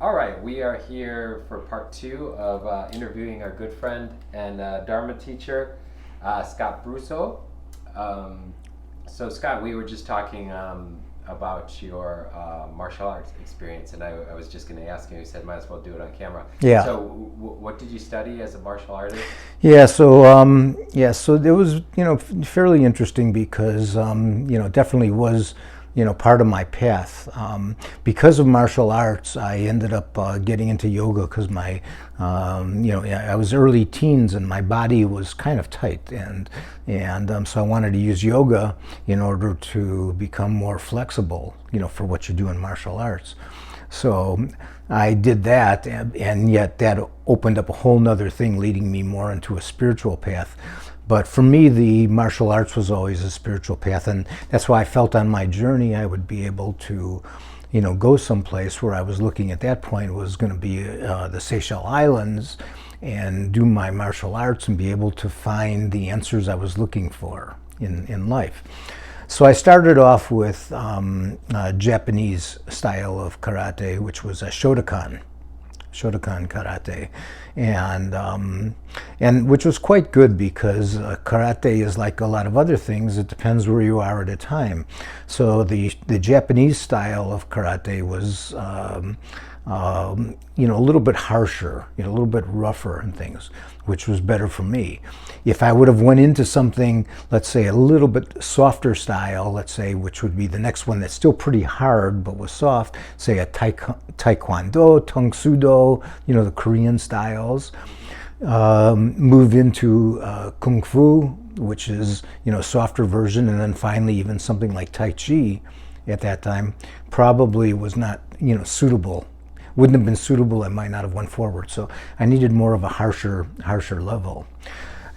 All right, we are here for part two of interviewing our good friend and Dharma teacher, Scott Brusso. Um, Scott, we were just talking about your martial arts experience, and I was just going to ask you. You said might as well do it on camera. Yeah. So, what did you study as a martial artist? So it was fairly interesting because definitely was part of my path. Because of martial arts, I ended up getting into yoga because I was early teens and my body was kind of tight, and so I wanted to use yoga in order to become more flexible, for what you do in martial arts. So I did that, and yet that opened up a whole nother thing, leading me more into a spiritual path. But for me, the martial arts was always a spiritual path, and that's why I felt on my journey I would be able to, go someplace where I was looking at that point was going to be the Seychelles Islands, and do my martial arts and be able to find the answers I was looking for in life. So I started off with a Japanese style of karate, which was a Shotokan karate, and which was quite good because karate is like a lot of other things. It depends where you are at a time. So the Japanese style of karate was a little bit harsher, a little bit rougher and things, which was better for me. If I would have went into something, let's say a little bit softer style, let's say, which would be the next one that's still pretty hard but was soft, say a taekwondo, tang soo do, the Korean styles, move into kung fu, which is softer version, and then finally even something like tai chi at that time probably was not suitable. Wouldn't have been suitable. I might not have went forward. So I needed more of a harsher level.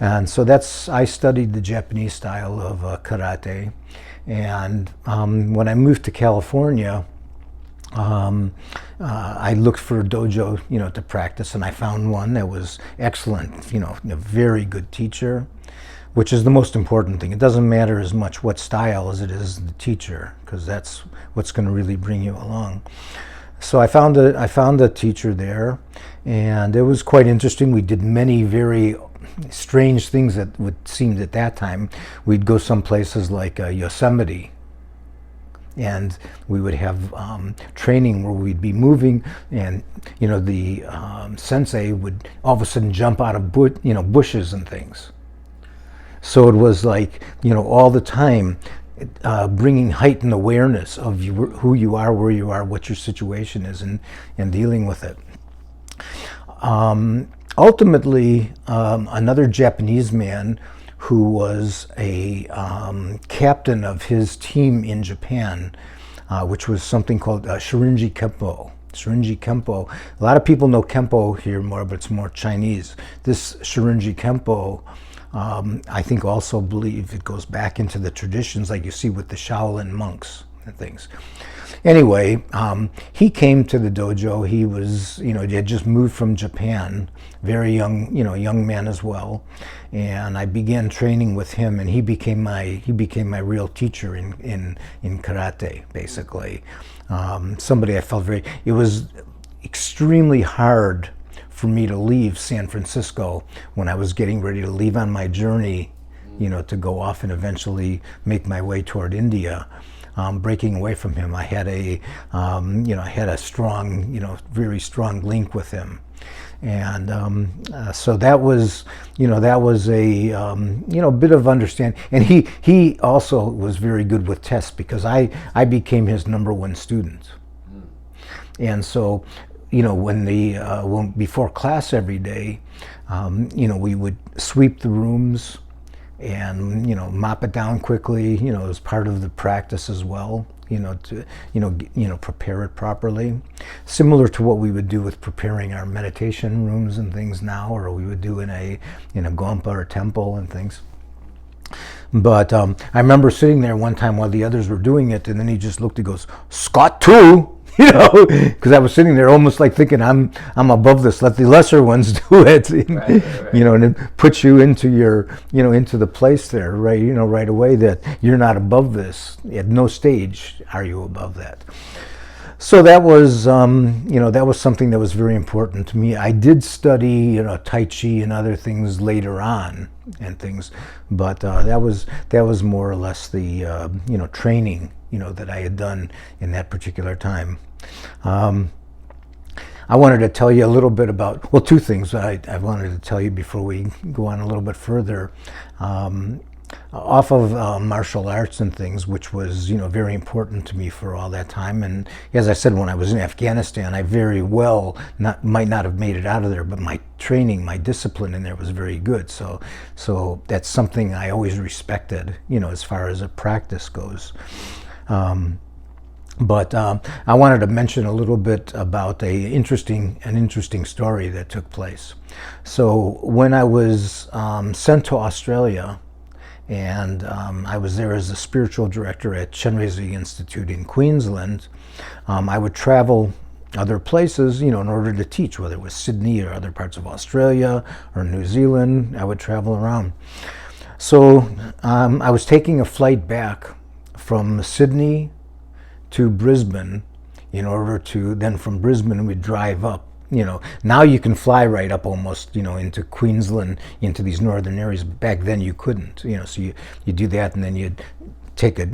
And so I studied the Japanese style of karate. And when I moved to California, I looked for a dojo, to practice, and I found one that was excellent, a very good teacher, which is the most important thing. It doesn't matter as much what style as it is the teacher, because that's what's going to really bring you along. So I found a teacher there, and it was quite interesting. We did many very strange things that would seem at that time. We'd go some places like Yosemite, and we would have training where we'd be moving, and the sensei would all of a sudden jump out of bushes and things. So it was like all the time. Bringing heightened awareness of who you are, where you are, what your situation is, and dealing with it. Ultimately, another Japanese man who was a captain of his team in Japan, which was something called Shorinji Kempo. Shorinji Kempo. A lot of people know Kempo here more, but it's more Chinese. This Shorinji Kempo, I think also believe it goes back into the traditions like you see with the Shaolin monks and things. Anyway, he came to the dojo. He was, he had just moved from Japan, very young, young man as well. And I began training with him, and he became my real teacher in karate, basically. Somebody I felt it was extremely hard for me to leave San Francisco when I was getting ready to leave on my journey, to go off and eventually make my way toward India. Breaking away from him, I had a strong, very strong link with him, and so that was a bit of understanding. And he also was very good with tests because I became his #1 student, and so. When before class every day, we would sweep the rooms and, mop it down quickly, as part of the practice as well, to, prepare it properly. Similar to what we would do with preparing our meditation rooms and things now, or we would do in a gompa or temple and things. But I remember sitting there one time while the others were doing it, and then he just looked and goes, "Scott too!" Because I was sitting there almost like thinking I'm above this. Let the lesser ones do it, Right. and it puts you into your, into the place there, right, right away that you're not above this. At no stage are you above that. So that was, that was something that was very important to me. I did study, Tai Chi and other things later on and things, but that was more or less the, training, that I had done in that particular time. I wanted to tell you a little bit about, well, two things I wanted to tell you before we go on a little bit further. Off of martial arts and things, which was, very important to me for all that time. And as I said, when I was in Afghanistan, I very well might not have made it out of there, but my training, my discipline in there was very good. So that's something I always respected, as far as a practice goes. But I wanted to mention a little bit about an interesting story that took place. So when I was sent to Australia, and I was there as a spiritual director at Chenrezig Institute in Queensland, I would travel other places, in order to teach, whether it was Sydney or other parts of Australia or New Zealand. I would travel around. So I was taking a flight back from Sydney to Brisbane in order to, then from Brisbane we'd drive up. Now you can fly right up almost, into Queensland, into these northern areas. Back then you couldn't, so you do that, and then you'd take a,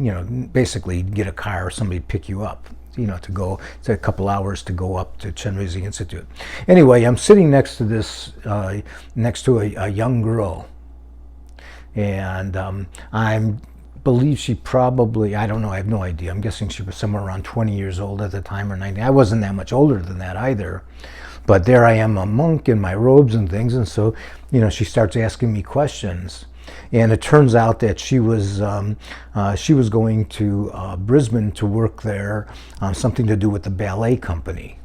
basically get a car or somebody pick you up, to go. It's a couple hours to go up to Chenrezig Institute. Anyway, I'm sitting next to this, next to a young girl, and I believe she probably, I don't know, I have no idea. I'm guessing she was somewhere around 20 years old at the time, or 19. I wasn't that much older than that either. But there I am, a monk in my robes and things, and so, she starts asking me questions. And it turns out that she was going to Brisbane to work there, something to do with the ballet company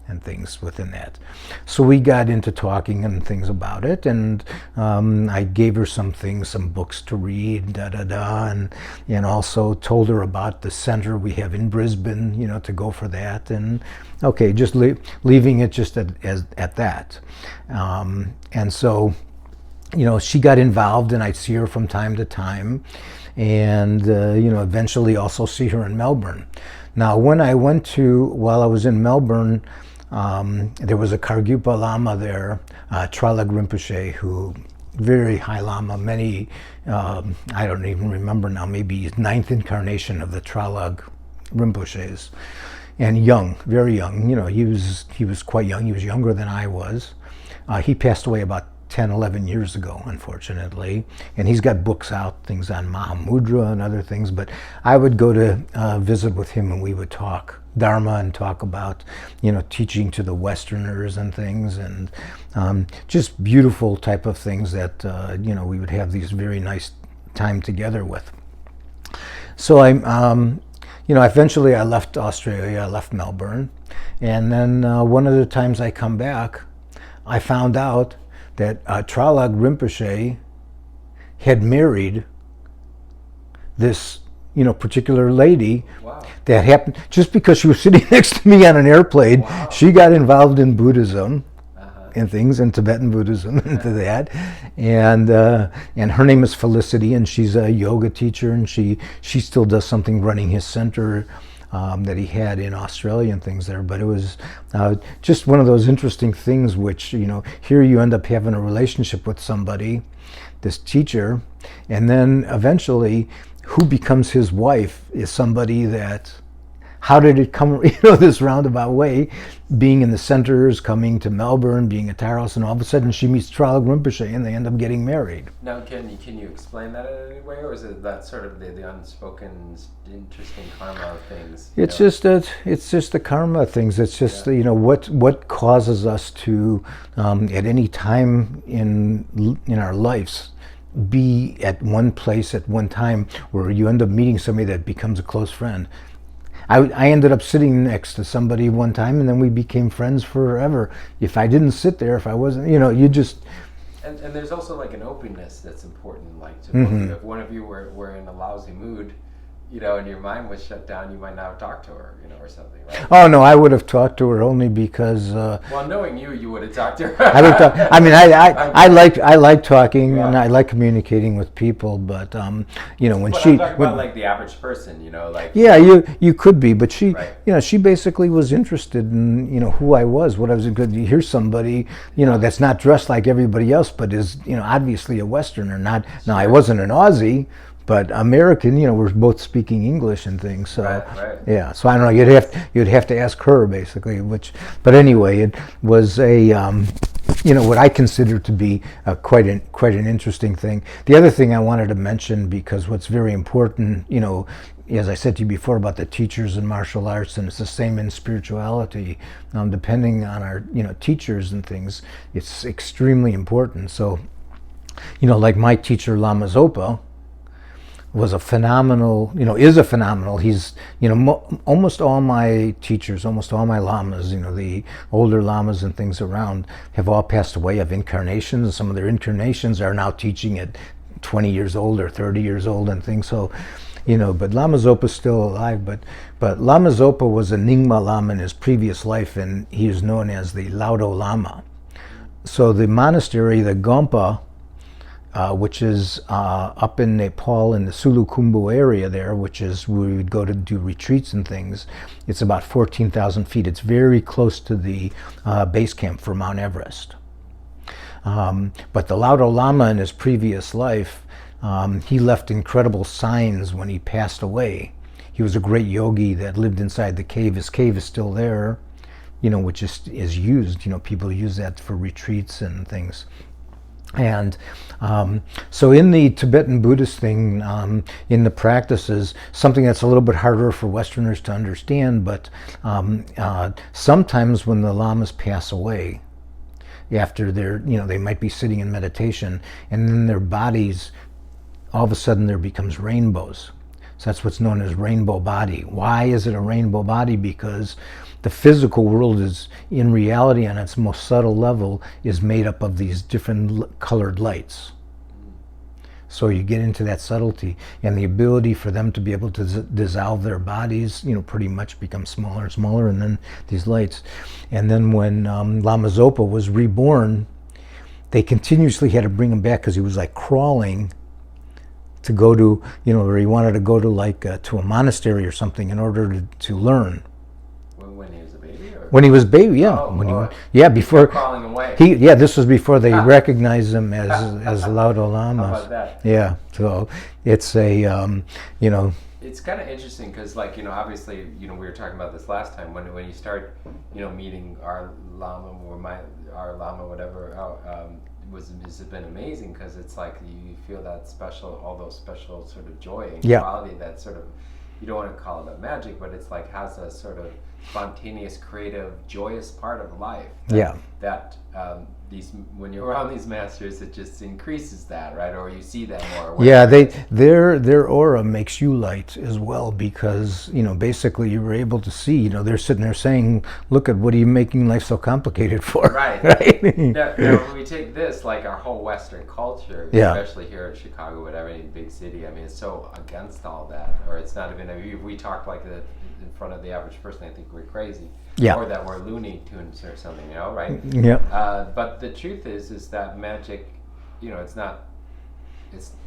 and things within that. So we got into talking and things about it, and I gave her some books to read, and also told her about the center we have in Brisbane, to go for that, and okay, just leaving it just at that. And so, she got involved, and I'd see her from time to time, and eventually also see her in Melbourne. Now, while I was in Melbourne, there was a Kargyupa Lama there, Tralag Rinpoche, who, very high Lama, many, I don't even remember now, maybe 9th incarnation of the Tralag Rinpoches, and young, very young. He was quite young. He was younger than I was. He passed away about 10, 11 years ago, unfortunately, and he's got books out, things on Mahamudra and other things, but I would go to visit with him, and we would talk Dharma and talk about, teaching to the Westerners and things, and just beautiful type of things that, we would have these very nice time together with. So eventually I left Australia, I left Melbourne, and then one of the times I come back, I found out that Tralag Rinpoche had married this, particular lady. Wow. That happened just because she was sitting next to me on an airplane. Wow. She got involved in Buddhism and things, in Tibetan Buddhism, into that, and her name is Felicity, and she's a yoga teacher, and she still does something running his center that he had in Australia and things there. But it was just one of those interesting things, which, here you end up having a relationship with somebody, this teacher, and then eventually who becomes his wife is somebody that, how did it come, this roundabout way, being in the centers, coming to Melbourne, being at Taros, and all of a sudden she meets Tralag Rinpoche, and they end up getting married. Now, can you explain that in any way, or is it that sort of the unspoken, interesting karma of things? It's just the karma things. It's just what causes us to at any time in our lives be at one place at one time where you end up meeting somebody that becomes a close friend. I ended up sitting next to somebody one time, and then we became friends forever. If I didn't sit there, if I wasn't, you just... And there's also like an openness that's important, like to both of you. If one of you were in a lousy mood, and your mind was shut down, you might not have talked to her, or something, right? Oh no, I would have talked to her only because. Well, knowing you would have talked to her. I would talk. I mean, I like talking and Yeah. I like communicating with people, but when But she I'm talking about like the average person, like. yeah, you could be, but she Right. she basically was interested in who I was, what I was good. You hear somebody that's not dressed like everybody else, but is obviously a Westerner. Not now, I wasn't an Aussie, but American. We're both speaking English and things. So Right. yeah, so I don't know. You'd have to ask her basically. But anyway, it was a what I consider to be quite an interesting thing. The other thing I wanted to mention, because what's very important, as I said to you before about the teachers in martial arts, and it's the same in spirituality. Depending on our teachers and things, it's extremely important. So, like my teacher Lama Zopa was a phenomenal, is a phenomenal. He's, almost all my teachers, almost all my lamas, the older lamas and things around have all passed away of incarnations. Some of their incarnations are now teaching at 20 years old or 30 years old and things. So, but Lama Zopa is still alive. But Lama Zopa was a Nyingma Lama in his previous life, and he is known as the Laudo Lama. So the monastery, the Gompa, which is up in Nepal in the Sulukhumbu area there, which is where we would go to do retreats and things. It's about 14,000 feet. It's very close to the base camp for Mount Everest. But the Laudo Lama in his previous life, he left incredible signs when he passed away. He was a great yogi that lived inside the cave. His cave is still there, which is used. People use that for retreats and things. And so in the Tibetan Buddhist thing, in the practices, something that's a little bit harder for Westerners to understand, but sometimes when the lamas pass away, after they might be sitting in meditation, and then their bodies, all of a sudden there becomes rainbows. So that's what's known as rainbow body. Why is it a rainbow body? Because the physical world is, in reality, on its most subtle level, is made up of these different colored lights. So you get into that subtlety, and the ability for them to be able to dissolve their bodies, pretty much becomes smaller and smaller, and then these lights. And then when Lama Zopa was reborn, they continuously had to bring him back because he was like crawling to go to, or he wanted to go to to a monastery or something in order to learn. When he was a baby? Or? When he was a baby, yeah. Before crawling away. This was before they recognized him as Laudo Lama. How about that? Yeah, so it's a It's kind of interesting because, obviously, we were talking about this last time when you start, meeting our lama or our lama, whatever. Has been amazing because it's like you feel that special, all those special sort of joy and quality that sort of, you don't want to call it a magic, but it's like has a sort of spontaneous, creative, joyous part of life. That when you're around these masters, it just increases that, right? Or you see them more. Yeah, their aura makes you light as well, because basically you were able to see. They're sitting there saying, "Look at what are you making life so complicated for?" Right. Right. Now, when we take this, like our whole Western culture, especially here in Chicago, whatever, any big city, I mean, it's so against all that, or it's not even. If we talk like that in front of the average person, I think we're crazy. Yeah. Or that we're Looney Tunes or something, right? Yeah. But the truth is that magic, it's not,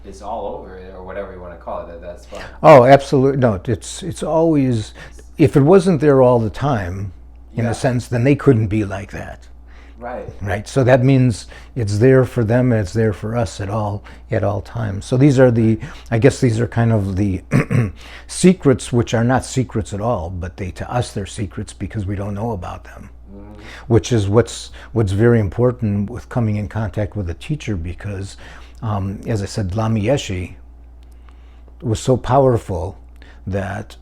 it's all over, or whatever you want to call it. That's fine. Oh, absolutely. No, it's always, if it wasn't there all the time, in a sense, then they couldn't be like that. Right. Right. So that means it's there for them and it's there for us at all times. So these are these are kind of the secrets, which are not secrets at all, but to us they're secrets because we don't know about them. Mm-hmm. Which is what's very important with coming in contact with a teacher, because as I said, Lama Yeshe was so powerful that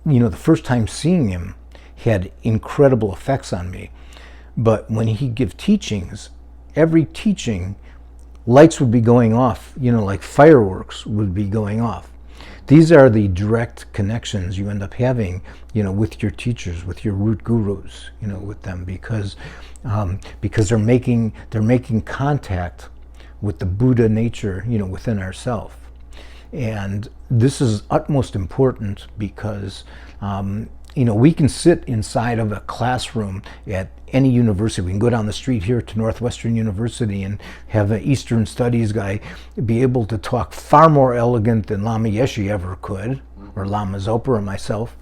the first time seeing him had incredible effects on me. But when he'd give teachings, every teaching, lights would be going off, like fireworks would be going off. These are the direct connections you end up having, with your teachers, with your root gurus, with them, because they're making contact with the Buddha nature, within ourselves. And this is utmost important because we can sit inside of a classroom at any university. We can go down the street here to Northwestern University and have an Eastern Studies guy be able to talk far more elegant than Lama Yeshe ever could, or Lama Zopa or myself,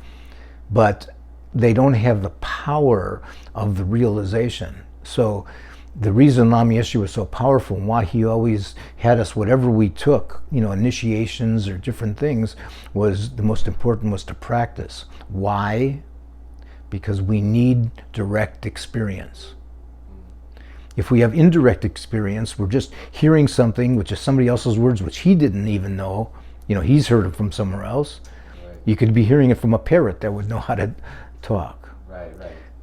but they don't have the power of the realization. So the reason Lama Yeshe was so powerful and why he always had us, whatever we took, initiations or different things, was the most important was to practice. Why? Because we need direct experience. If we have indirect experience, we're just hearing something which is somebody else's words which he didn't even know. He's heard it from somewhere else. Right. You could be hearing it from a parrot that would know how to talk. Right.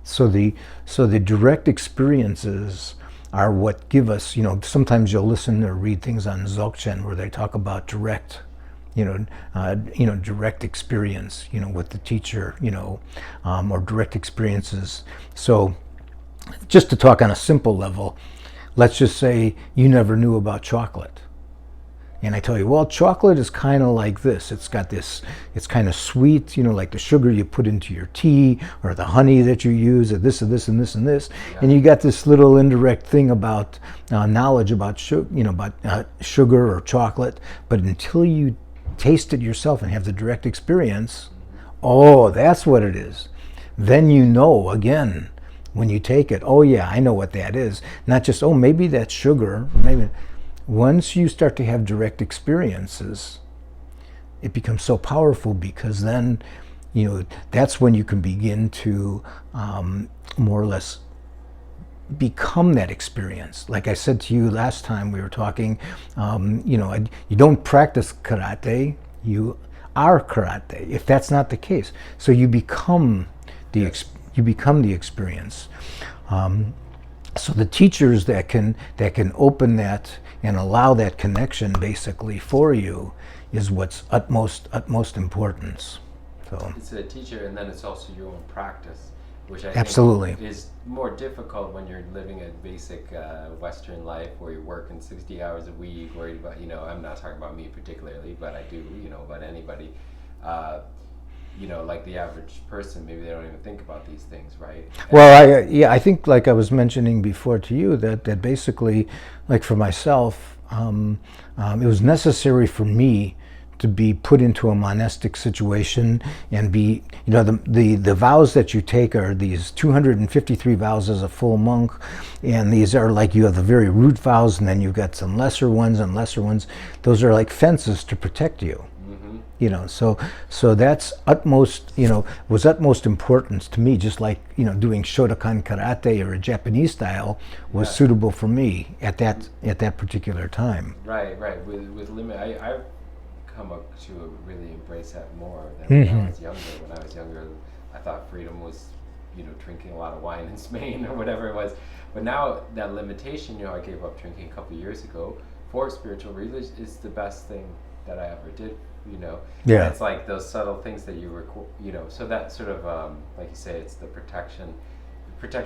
So the direct experiences are what give us, sometimes you'll listen or read things on Dzogchen where they talk about direct, direct experience, with the teacher, or direct experiences. So just to talk on a simple level, let's just say you never knew about chocolate. And I tell you, well, chocolate is kind of like this. It's got this, it's kind of sweet, like the sugar you put into your tea, or the honey that you use, or this and this and this and this. Yeah. And you got this little indirect thing about knowledge about sugar or chocolate. But until you taste it yourself and have the direct experience, oh, that's what it is. Then again, when you take it, oh yeah, I know what that is. Not just, oh, maybe that's sugar, maybe. Once you start to have direct experiences, it becomes so powerful, because then, that's when you can begin to more or less become that experience. Like I said to you last time we were talking, you don't practice karate, you are karate, if that's not the case. So you become the experience. So the teachers that can open that and allow that connection basically for you is what's utmost importance. So it's a teacher, and then it's also your own practice, which I absolutely think is more difficult when you're living a basic Western life where you're working 60 hours a week, worried about, I'm not talking about me particularly, but I do, about anybody. Like the average person, maybe they don't even think about these things, right? Well, I think, like I was mentioning before to you, that basically, like for myself, it was necessary for me to be put into a monastic situation and be, the vows that you take are these 253 vows as a full monk, and these are like, you have the very root vows, and then you've got some lesser ones and lesser ones. Those are like fences to protect you. So that's utmost, was utmost importance to me, just like, doing Shotokan karate or a Japanese style was suitable for me at that particular time. Right. With limit, I've come up to really embrace that more than when I was younger. When I was younger, I thought freedom was, drinking a lot of wine in Spain or whatever it was. But now that limitation, I gave up drinking a couple years ago for spiritual reasons, is the best thing that I ever did. Yeah. It's like those subtle things that so that sort of, like you say, it's the protection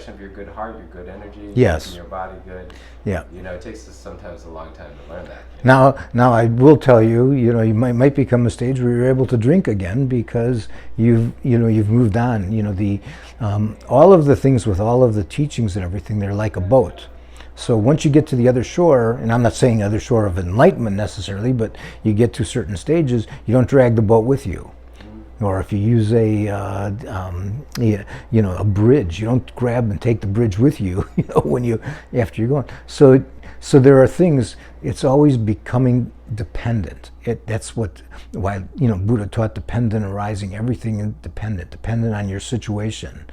of your good heart, your good energy, yes, your body good. Yeah. It takes us sometimes a long time to learn that. Now I will tell you, you might become a stage where you're able to drink again because you've moved on. The all of the things with all of the teachings and everything, they're like a boat. So once you get to the other shore, and I'm not saying other shore of enlightenment necessarily, but you get to certain stages, you don't drag the boat with you. Or if you use a bridge, you don't grab and take the bridge with you, after you're going. So there are things. It's always becoming dependent. That's why Buddha taught dependent arising. Everything is dependent on your situation.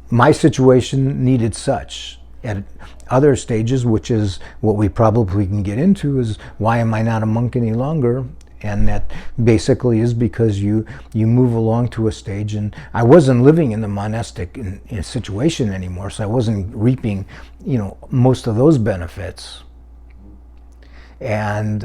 My situation needed such. At other stages, which is what we probably can get into, is why am I not a monk any longer? And that basically is because you move along to a stage, and I wasn't living in the monastic in situation anymore, so I wasn't reaping, most of those benefits. And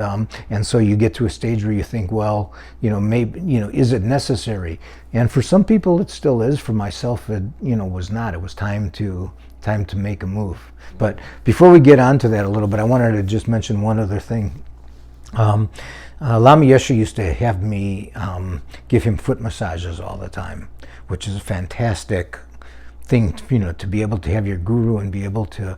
so you get to a stage where you think, well, maybe, is it necessary? And for some people it still is. For myself, it, was not. It was time to make a move. But before we get on to that a little bit, I wanted to just mention one other thing. Lama Yeshe used to have me give him foot massages all the time, which is a fantastic thing, to be able to have your guru and be able to,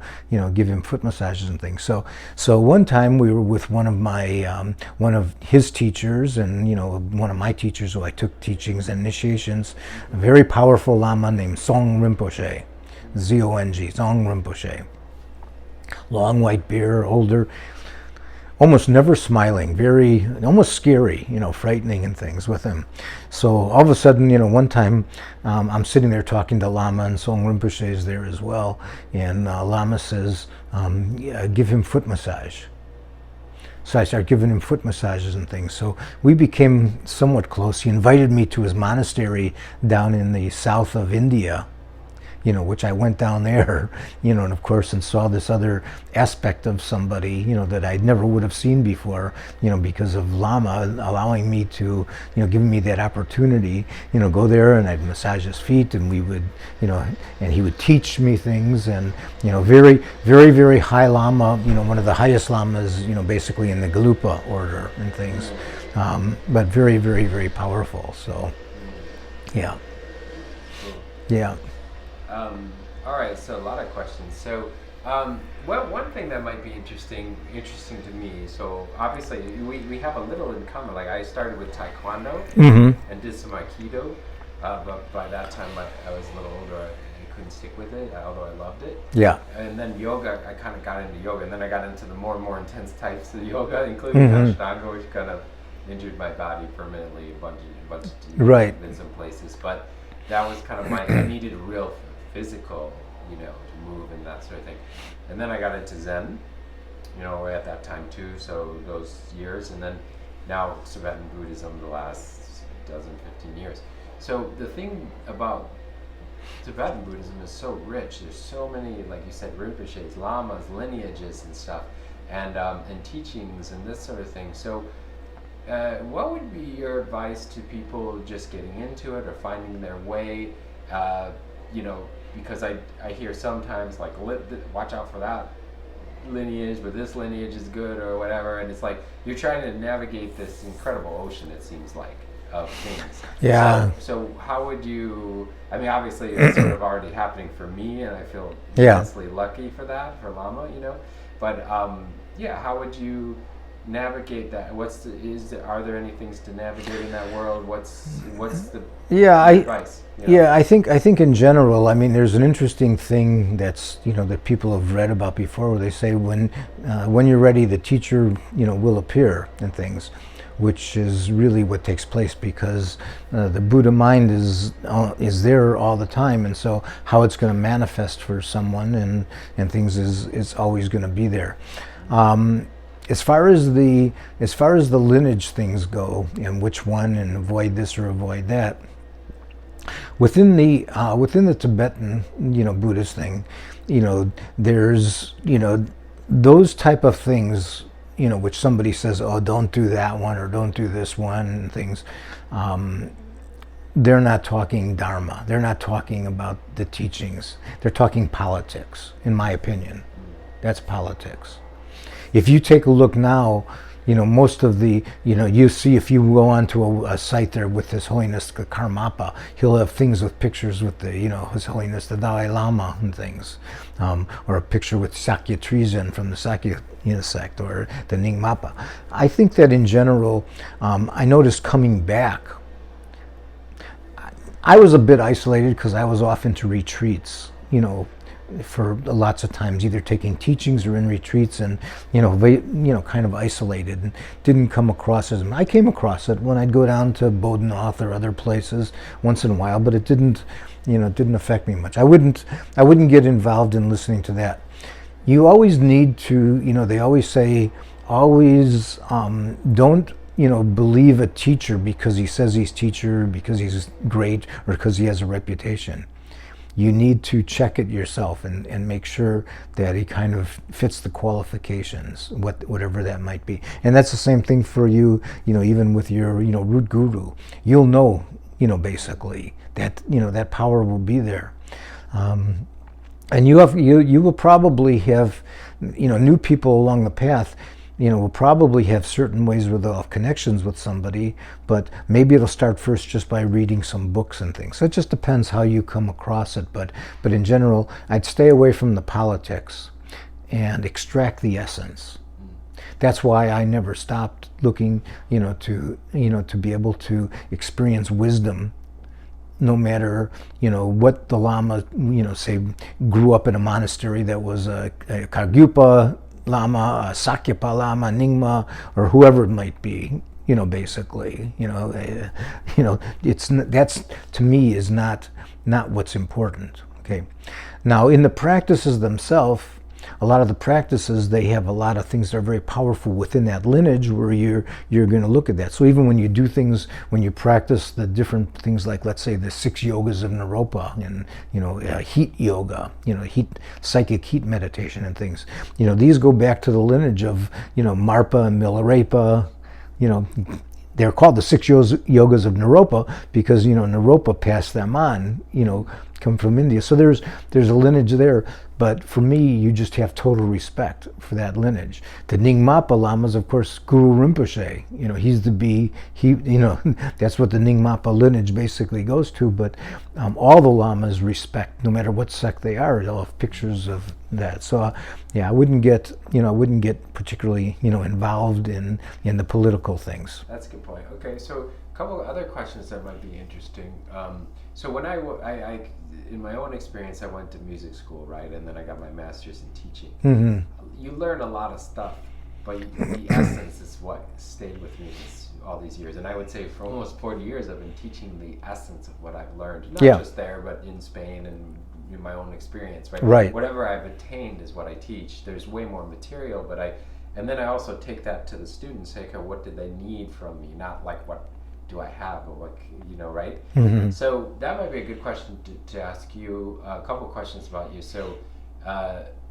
give him foot massages and things. So one time we were with one of his teachers and, one of my teachers who I took teachings and initiations, a very powerful Lama named Zong Rinpoche, Z-O-N-G, Zong Rinpoche. Long white beard, older, almost never smiling, very, almost scary, frightening and things with him. So all of a sudden, one time I'm sitting there talking to Lama, and Zong Rinpoche is there as well, and Lama says, give him foot massage. So I started giving him foot massages and things. So we became somewhat close. He invited me to his monastery down in the south of India, which I went down there, and of course, and saw this other aspect of somebody, that I never would have seen before, because of Lama allowing me to, giving me that opportunity, go there and I'd massage his feet, and we would, and he would teach me things, and, very, very, very high Lama, one of the highest Lamas, basically in the Gelupa order and things, but very, very, very powerful. So, yeah. Yeah. All right, so a lot of questions. So, one thing that might be interesting to me. So obviously, we have a little in common. Like I started with Taekwondo and did some Aikido, but by that time I was a little older. I couldn't stick with it, although I loved it. Yeah. And then yoga, I kind of got into yoga, and then I got into the more and more intense types of yoga, including Ashtanga, which kind of injured my body permanently a bunch of right. in some places. But that was kind of I needed a real physical, to move and that sort of thing. And then I got into Zen, at that time too, so those years, and then now Tibetan Buddhism the last 15 years. So the thing about Tibetan Buddhism is so rich. There's so many, like you said, Rinpoches, Lamas, lineages and stuff, and teachings and this sort of thing. So what would be your advice to people just getting into it or finding their way? Because I hear sometimes like, watch out for that lineage, but this lineage is good or whatever, and it's like you're trying to navigate this incredible ocean, it seems like, of things. Yeah. So how would you, obviously it's sort of already happening for me, and I feel immensely lucky for that, for Lama, but how would you navigate that? Are there any things to navigate in that world? What's the advice? Yeah, I think in general, there's an interesting thing that's that people have read about before, where they say when you're ready, the teacher will appear and things, which is really what takes place, because the Buddha mind is there all the time, and so how it's going to manifest for someone and things is always going to be there. As far as the lineage things go, and which one, and avoid this or avoid that, within the Tibetan Buddhist thing, there's those type of things, which somebody says, oh, don't do that one or don't do this one and things. They're not talking Dharma. They're not talking about the teachings. They're talking politics, in my opinion. That's politics. If you take a look now, most of the, you see, if you go onto a site there with His Holiness the Karmapa, he'll have things with pictures with the, His Holiness the Dalai Lama and things, or a picture with Sakya Trizin from the Sakya sect, or the Nyingmapa. I think that in general, I noticed coming back, I was a bit isolated because I was off into retreats, for lots of times, either taking teachings or in retreats, and kind of isolated, and didn't come across as. I came across it when I'd go down to Bodenoth or other places once in a while, but it didn't affect me much. I wouldn't get involved in listening to that. You always need to, they always say, don't believe a teacher because he says he's teacher, because he's great, or because he has a reputation. You need to check it yourself and make sure that he kind of fits the qualifications, whatever that might be. And that's the same thing for you, even with your, root guru. You'll know, basically that, that power will be there. And you will probably have, new people along the path. we'll probably have certain ways where they'll have connections with somebody, but maybe it'll start first just by reading some books and things. So it just depends how you come across it, but in general, I'd stay away from the politics and extract the essence. That's why I never stopped looking, to be able to experience wisdom, no matter, what the Lama, say, grew up in a monastery that was a Kargyupa Lama, a Sakyapa Lama, Nyingma, or whoever it might be, basically, that's, to me, is not what's important. Okay. Now, in the practices themselves, a lot of the practices, they have a lot of things that are very powerful within that lineage where you're going to look at that. So even when you do things, when you practice the different things like, let's say, the 6 yogas of Naropa and, heat yoga, psychic heat meditation and things, these go back to the lineage of, Marpa and Milarepa, they're called the 6 yogas of Naropa because, Naropa passed them on, come from India. So there's a lineage there. But for me, you just have total respect for that lineage. The Nyingmapa Lamas, of course, Guru Rinpoche, he's that's what the Nyingmapa lineage basically goes to. But all the Lamas respect, no matter what sect they are. They'll have pictures of that. So I wouldn't get particularly, involved in the political things. That's a good point. Okay, so a couple of other questions that might be interesting. So when I in my own experience, I went to music school, right? And then I got my master's in teaching. Mm-hmm. You learn a lot of stuff, but the essence is what stayed with me all these years. And I would say for almost 40 years, I've been teaching the essence of what I've learned. Not just there, but in Spain and in my own experience, right? Right. Whatever I've attained is what I teach. There's way more material, and then I also take that to the students, say, okay, what did they need from me? Not like what do I have, or what, right? Mm-hmm. So that might be a good question to ask you, a couple questions about you. So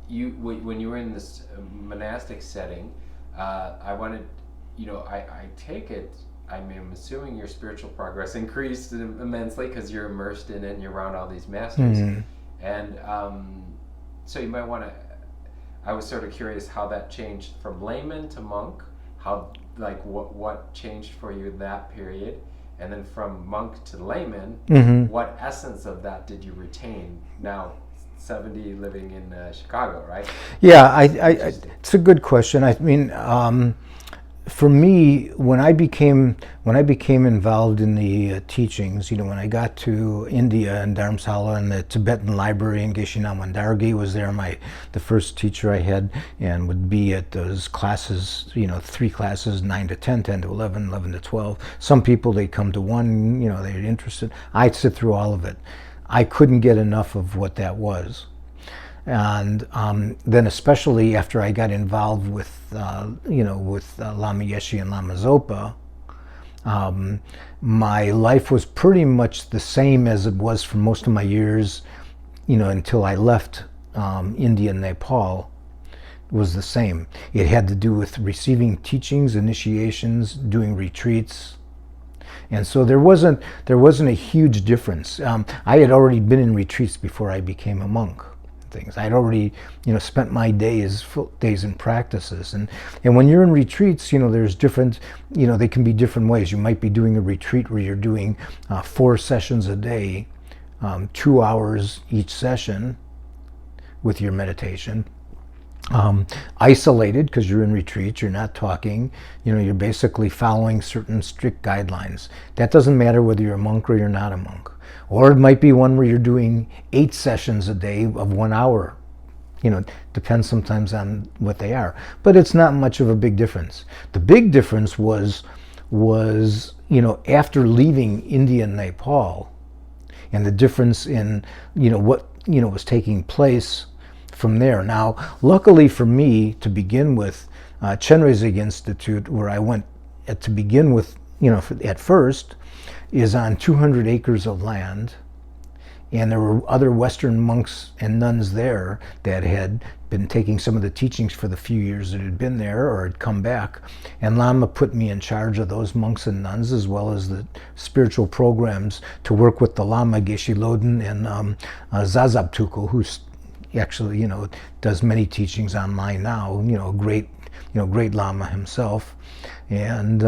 when you were in this monastic setting, I wanted, I take it, I'm assuming your spiritual progress increased immensely because you're immersed in it and you're around all these masters. Mm-hmm. And so you might want to, I was sort of curious how that changed from layman to monk, what changed for you in that period, and then from monk to layman, what essence of that did you retain now 70 living in Chicago, right? Yeah, it's a good question. I mean, for me, when I became involved in the teachings, when I got to India and Dharamsala and the Tibetan library, and Geshe Namandargi was there, the first teacher I had, and would be at those classes, 3 classes, 9 to 10, 10 to 11, 11 to 12. Some people, they come to one, they're interested. I'd sit through all of it. I couldn't get enough of what that was. And then especially after I got involved with, Lama Yeshe and Lama Zopa, my life was pretty much the same as it was for most of my years, until I left India and Nepal. It was the same. It had to do with receiving teachings, initiations, doing retreats. And so there wasn't a huge difference. I had already been in retreats before I became a monk. Things. I'd already, spent my full days in practices, and when you're in retreats, there's different, they can be different ways. You might be doing a retreat where you're doing 4 sessions a day, 2 hours each session with your meditation. Isolated, because you're in retreat, you're not talking, you're basically following certain strict guidelines. That doesn't matter whether you're a monk or you're not a monk. Or it might be one where you're doing 8 sessions a day of 1 hour. Depends sometimes on what they are. But it's not much of a big difference. The big difference was after leaving India and Nepal, and the difference in, what, was taking place from there. Now, luckily for me, to begin with, Chenrezig Institute, where I went to begin with, at first, is on 200 acres of land, and there were other Western monks and nuns there that had been taking some of the teachings for the few years that had been there or had come back, and Lama put me in charge of those monks and nuns as well as the spiritual programs to work with the Lama Geshe Loden and Zazab Tuku, who's actually does many teachings online now, great great Lama himself. And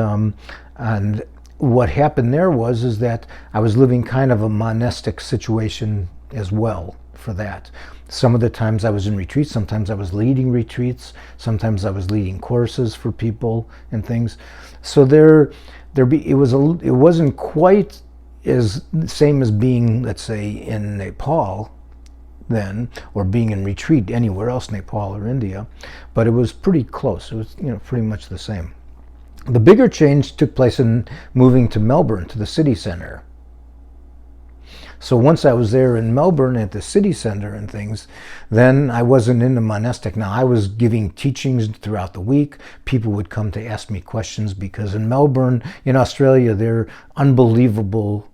what happened there is that I was living kind of a monastic situation as well for that. Some of the times I was in retreats, sometimes I was leading retreats, sometimes I was leading courses for people and things. So it wasn't quite as same as being, let's say, in Nepal then, or being in retreat anywhere else, Nepal or India, but it was pretty close. It was, pretty much the same. The bigger change took place in moving to Melbourne, to the city center. So once I was there in Melbourne at the city center and things, then I wasn't in the monastic. Now I was giving teachings throughout the week. People would come to ask me questions because in Melbourne, in Australia, they're unbelievable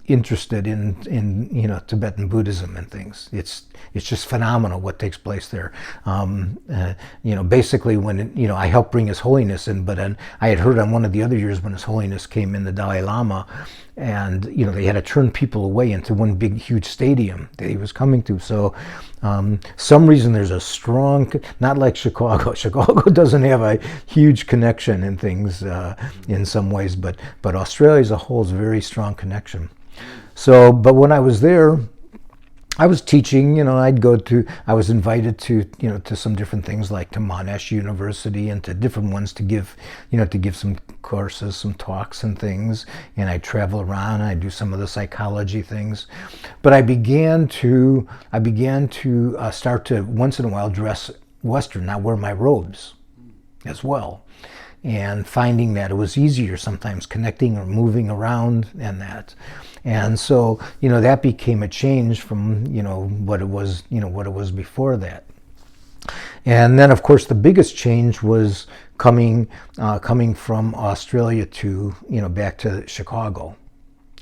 interested in Tibetan Buddhism and things. It's just phenomenal what takes place there. Basically when I helped bring His Holiness in, but I had heard on one of the other years when His Holiness came in, the Dalai Lama, and they had to turn people away into one big huge stadium that he was coming to. So some reason there's a strong, not like Chicago. Chicago doesn't have a huge connection and things in some ways, but Australia as a whole is a very strong connection. So, but when I was there, I was teaching, I was invited to some different things, like to Monash University and to different ones to give some courses, some talks and things. And I travel around, I do some of the psychology things. But I began to start to once in a while dress Western, not wear my robes as well. And finding that it was easier sometimes connecting or moving around and that. And so, that became a change from, what it was before that. And then, of course, the biggest change was coming from Australia to, back to Chicago.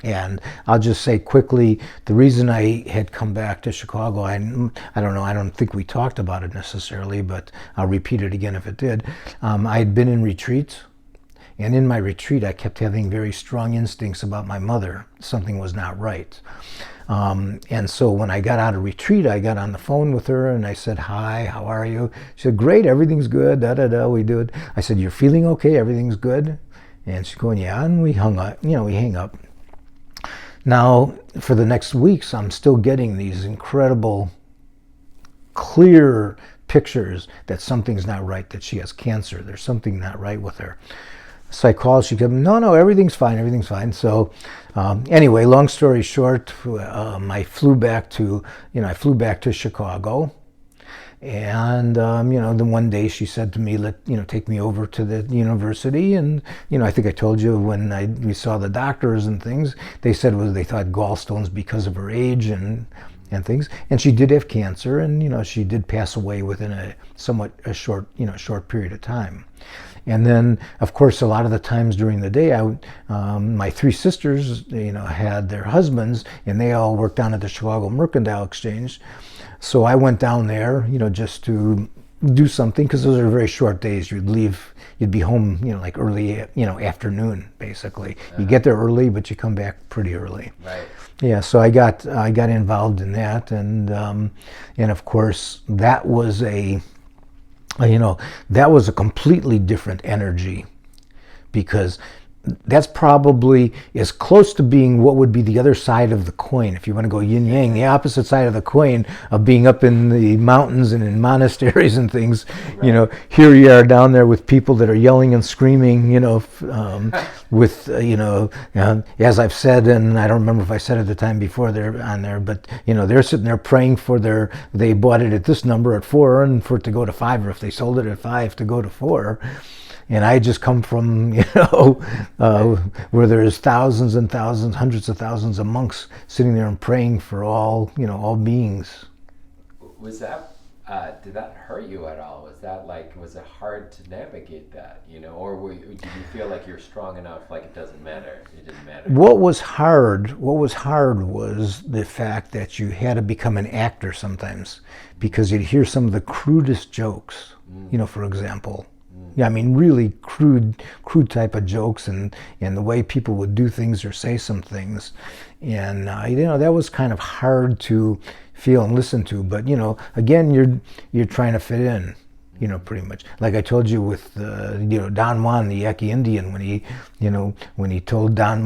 And I'll just say quickly, the reason I had come back to Chicago, I don't know, I don't think we talked about it necessarily, but I'll repeat it again if it did. I had been in retreats, and in my retreat I kept having very strong instincts about my mother. Something was not right. And so when I got out of retreat, I got on the phone with her and I said, "Hi, how are you?" She said, "Great, everything's good, we do it." I said, "You're feeling okay, everything's good?" And she's going, "Yeah," and we hung up, we hang up. Now, for the next weeks, I'm still getting these incredible, clear pictures that something's not right, that she has cancer. There's something not right with her. So I called, she goes, no, everything's fine. So anyway, long story short, I flew back to Chicago. And, then one day she said to me, take me over to the university. And, I think I told you when we saw the doctors and things, they said they thought gallstones because of her age and things. And she did have cancer, and, she did pass away within a short period of time. And then, of course, a lot of the times during the day, my three sisters, had their husbands, and they all worked down at the Chicago Mercantile Exchange. So I went down there, just to do something, because those are very short days. You'd be home, like early, afternoon, basically. You get there early, but you come back pretty early. Right. Yeah. So I got involved in that, and of course that was a completely different energy, because that's probably as close to being what would be the other side of the coin, if you want to go yin yang, the opposite side of the coin of being up in the mountains and in monasteries and things. Right. Here you are down there with people that are yelling and screaming, with as I've said, and I don't remember if I said it the time before they're on there, but they're sitting there praying for they bought it at this number at 4 and for it to go to 5, or if they sold it at 5 to go to 4. And I just come from, where there's thousands and thousands, hundreds of thousands of monks sitting there and praying for all beings. Was that, did that hurt you at all? Was it hard to navigate that, or did you feel like you're strong enough, like it didn't matter? What was hard was the fact that you had to become an actor sometimes, because you'd hear some of the crudest jokes, for example. Yeah, I mean, really crude type of jokes, and the way people would do things or say some things, and that was kind of hard to feel and listen to. But again, you're trying to fit in, Pretty much. Like I told you with, Don Juan, the Yaqui Indian, when he told when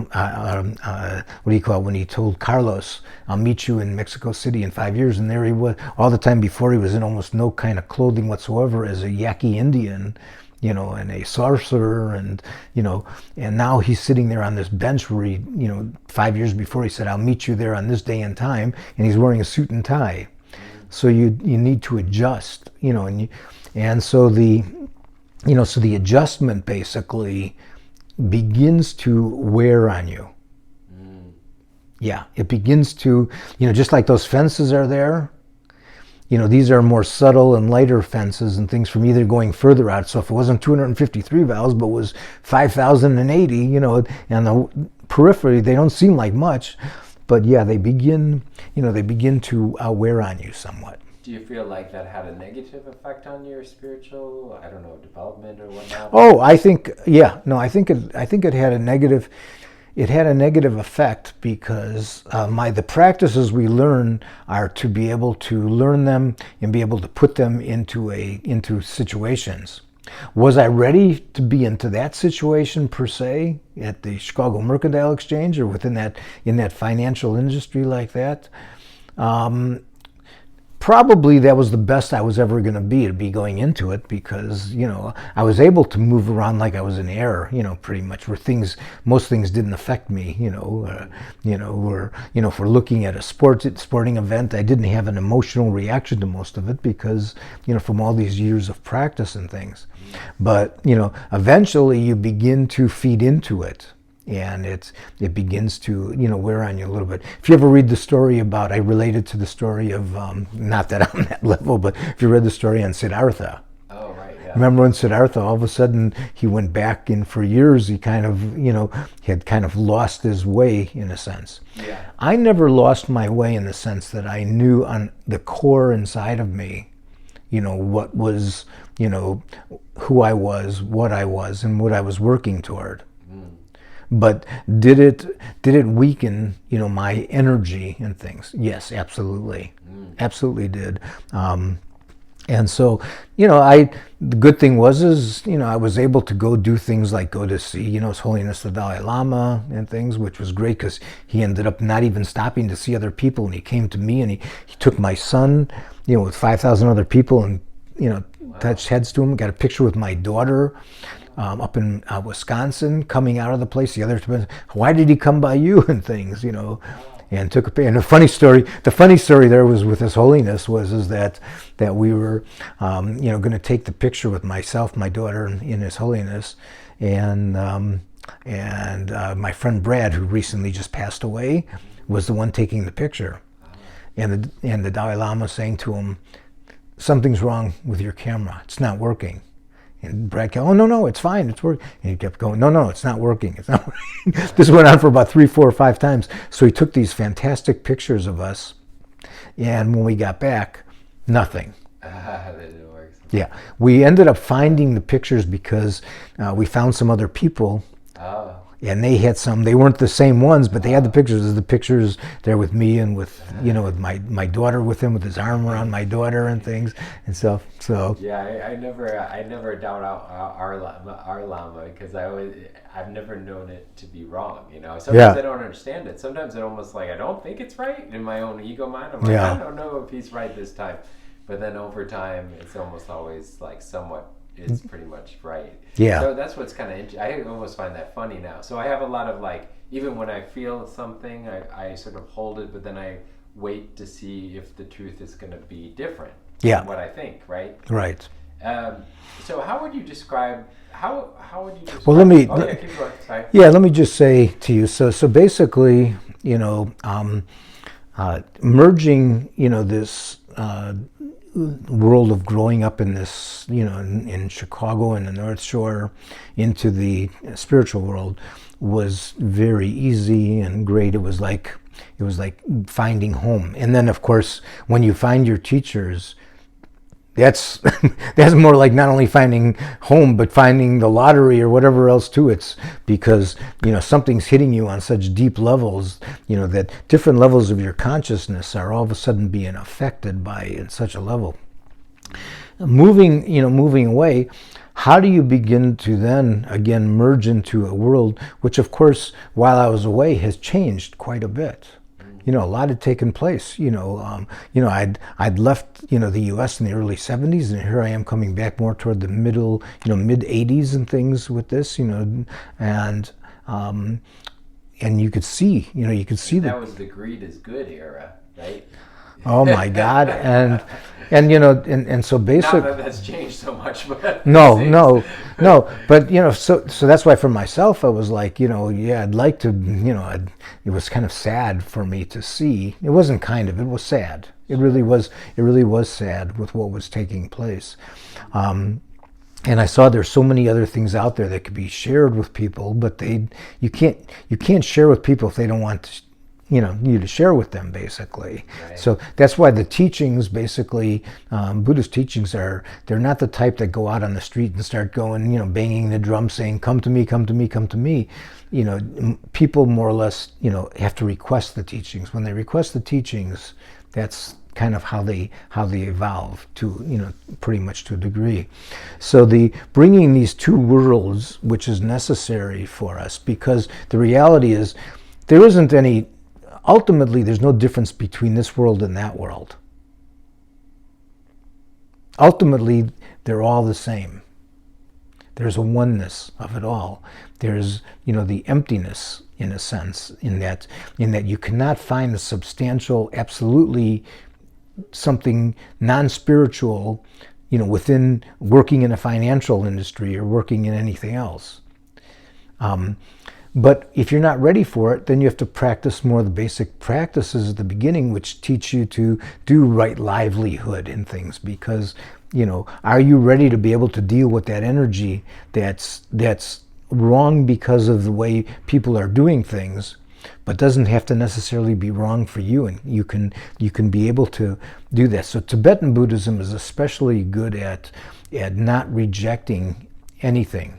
he told Carlos, I'll meet you in Mexico City in 5 years, and there he was. All the time before, he was in almost no kind of clothing whatsoever as a Yaqui Indian, and a sorcerer, and now he's sitting there on this bench where he, 5 years before he said, I'll meet you there on this day and time, and he's wearing a suit and tie. So you need to adjust, and so the adjustment basically begins to wear on you. Yeah, it begins to, just like those fences are there, these are more subtle and lighter fences and things from either going further out. So if it wasn't 253 valves, but was 5,080, and the periphery, they don't seem like much, but yeah, they begin to wear on you somewhat. Do you feel like that had a negative effect on your spiritual, development or whatnot? Oh, I think it had a negative. It had a negative effect because the practices we learn are to be able to learn them and be able to put them into situations. Was I ready to be into that situation per se at the Chicago Mercantile Exchange or in that financial industry like that? Probably that was the best I was ever going to be going into it, because I was able to move around like I was in air, pretty much, where most things didn't affect me, where if we're looking at a sporting event, I didn't have an emotional reaction to most of it because from all these years of practice and things. But eventually you begin to feed into it. And it begins to wear on you a little bit. If you ever read the story I related to the story of not that on that level, but if you read the story on Siddhartha. Oh right, yeah. Remember when Siddhartha all of a sudden he went back, and for years he kind of had kind of lost his way in a sense. Yeah. I never lost my way in the sense that I knew on the core inside of me, what was who I was, what I was, and what I was working toward. But did it weaken, my energy and things? Yes, absolutely. Absolutely did. And so, the good thing was I was able to go do things like go to see, His Holiness the Dalai Lama and things, which was great because he ended up not even stopping to see other people, and he came to me and he took my son, with 5,000 other people, and, touched heads to him, got a picture with my daughter. Up in Wisconsin, coming out of the place, the other, why did he come by you and things, and took a pay. And the funny story there was with His Holiness is that we were, going to take the picture with myself, my daughter, in His Holiness, and my friend Brad, who recently just passed away, was the one taking the picture, and the Dalai Lama saying to him, something's wrong with your camera, it's not working. And Brad kept, oh, no, it's fine, it's working. And he kept going, no, it's not working, it's not working. This went on for about 3, 4, or 5 times. So he took these fantastic pictures of us, and when we got back, nothing. That didn't work. Yeah, we ended up finding the pictures because we found some other people. Oh. And they had some, they weren't the same ones, but they had the pictures there with me and with, with my daughter with him, with his arm around my daughter and things and stuff. So yeah, I never doubt our Lama, because I've never known it to be wrong. Sometimes I don't understand it. Sometimes it's almost like I don't think it's right in my own ego mind. I'm like, I don't know if he's right this time, but then over time, it's almost always like somewhat. It's pretty much right. Yeah. So that's what's kind of interesting. I almost find that funny now. So I have a lot of even when I feel something, I sort of hold it, but then I wait to see if the truth is going to be different. Yeah. Than what I think, right? Right. So how would you describe? How would you describe? Well, let me. Keep going. Sorry. Yeah, let me just say to you. So basically, merging, this. World of growing up in this, in Chicago and the North Shore into the spiritual world was very easy and great. It was like finding home. And then, of course, when you find your teachers, that's more like not only finding home, but finding the lottery or whatever else too. It's because, something's hitting you on such deep levels, that different levels of your consciousness are all of a sudden being affected by such a level. moving away, how do you begin to then again merge into a world which, of course, while I was away, has changed quite a bit? A lot had taken place. I'd left the U.S. in the early '70s, and here I am coming back more toward the mid '80s and things with this. And you could see, that was the greed is good era, right? Oh my God! And so basically, not that that's changed so much, but no. But so that's why for myself, I was like, yeah, I'd like to, it was kind of sad for me to see. It wasn't kind of, it was sad. It really was. It really was sad with what was taking place. And I saw there's so many other things out there that could be shared with people, but you can't share with people if they don't want to, you to share with them, basically. Right. So that's why the teachings, basically, Buddhist teachings they're not the type that go out on the street and start going, banging the drum saying, come to me, come to me, come to me. People more or less, have to request the teachings. When they request the teachings, that's kind of how they evolve to, pretty much to a degree. So the bringing these two worlds, which is necessary for us, because the reality is there isn't any, ultimately there's no difference between this world and that world. Ultimately, they're all the same. There's a oneness of it all. There's, the emptiness, in a sense, in that you cannot find the substantial, absolutely something non-spiritual, within working in a financial industry or working in anything else. But if you're not ready for it, then you have to practice more of the basic practices at the beginning, which teach you to do right livelihood in things. Because, are you ready to be able to deal with that energy that's wrong because of the way people are doing things, but doesn't have to necessarily be wrong for you, and you can be able to do that. So Tibetan Buddhism is especially good at not rejecting anything.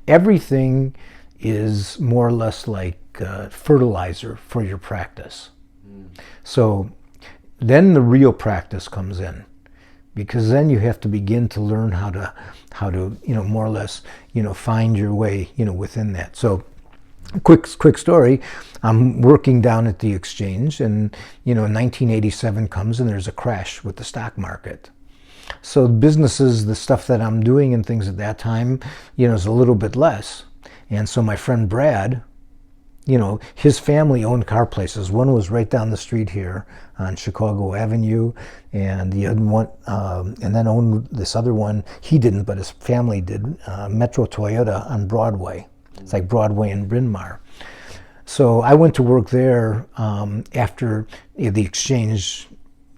Everything is more or less like fertilizer for your practice. So then the real practice comes in, because then you have to begin to learn how to more or less find your way within that. So quick story. I'm working down at the exchange, and 1987 comes, and there's a crash with the stock market. So businesses, the stuff that I'm doing and things at that time, is a little bit less. And so my friend Brad, his family owned car places. One was right down the street here on Chicago Avenue, and the other one, and then owned this other one. He didn't, but his family did. Metro Toyota on Broadway. It's like Broadway and Bryn Mawr. So I went to work there after the exchange,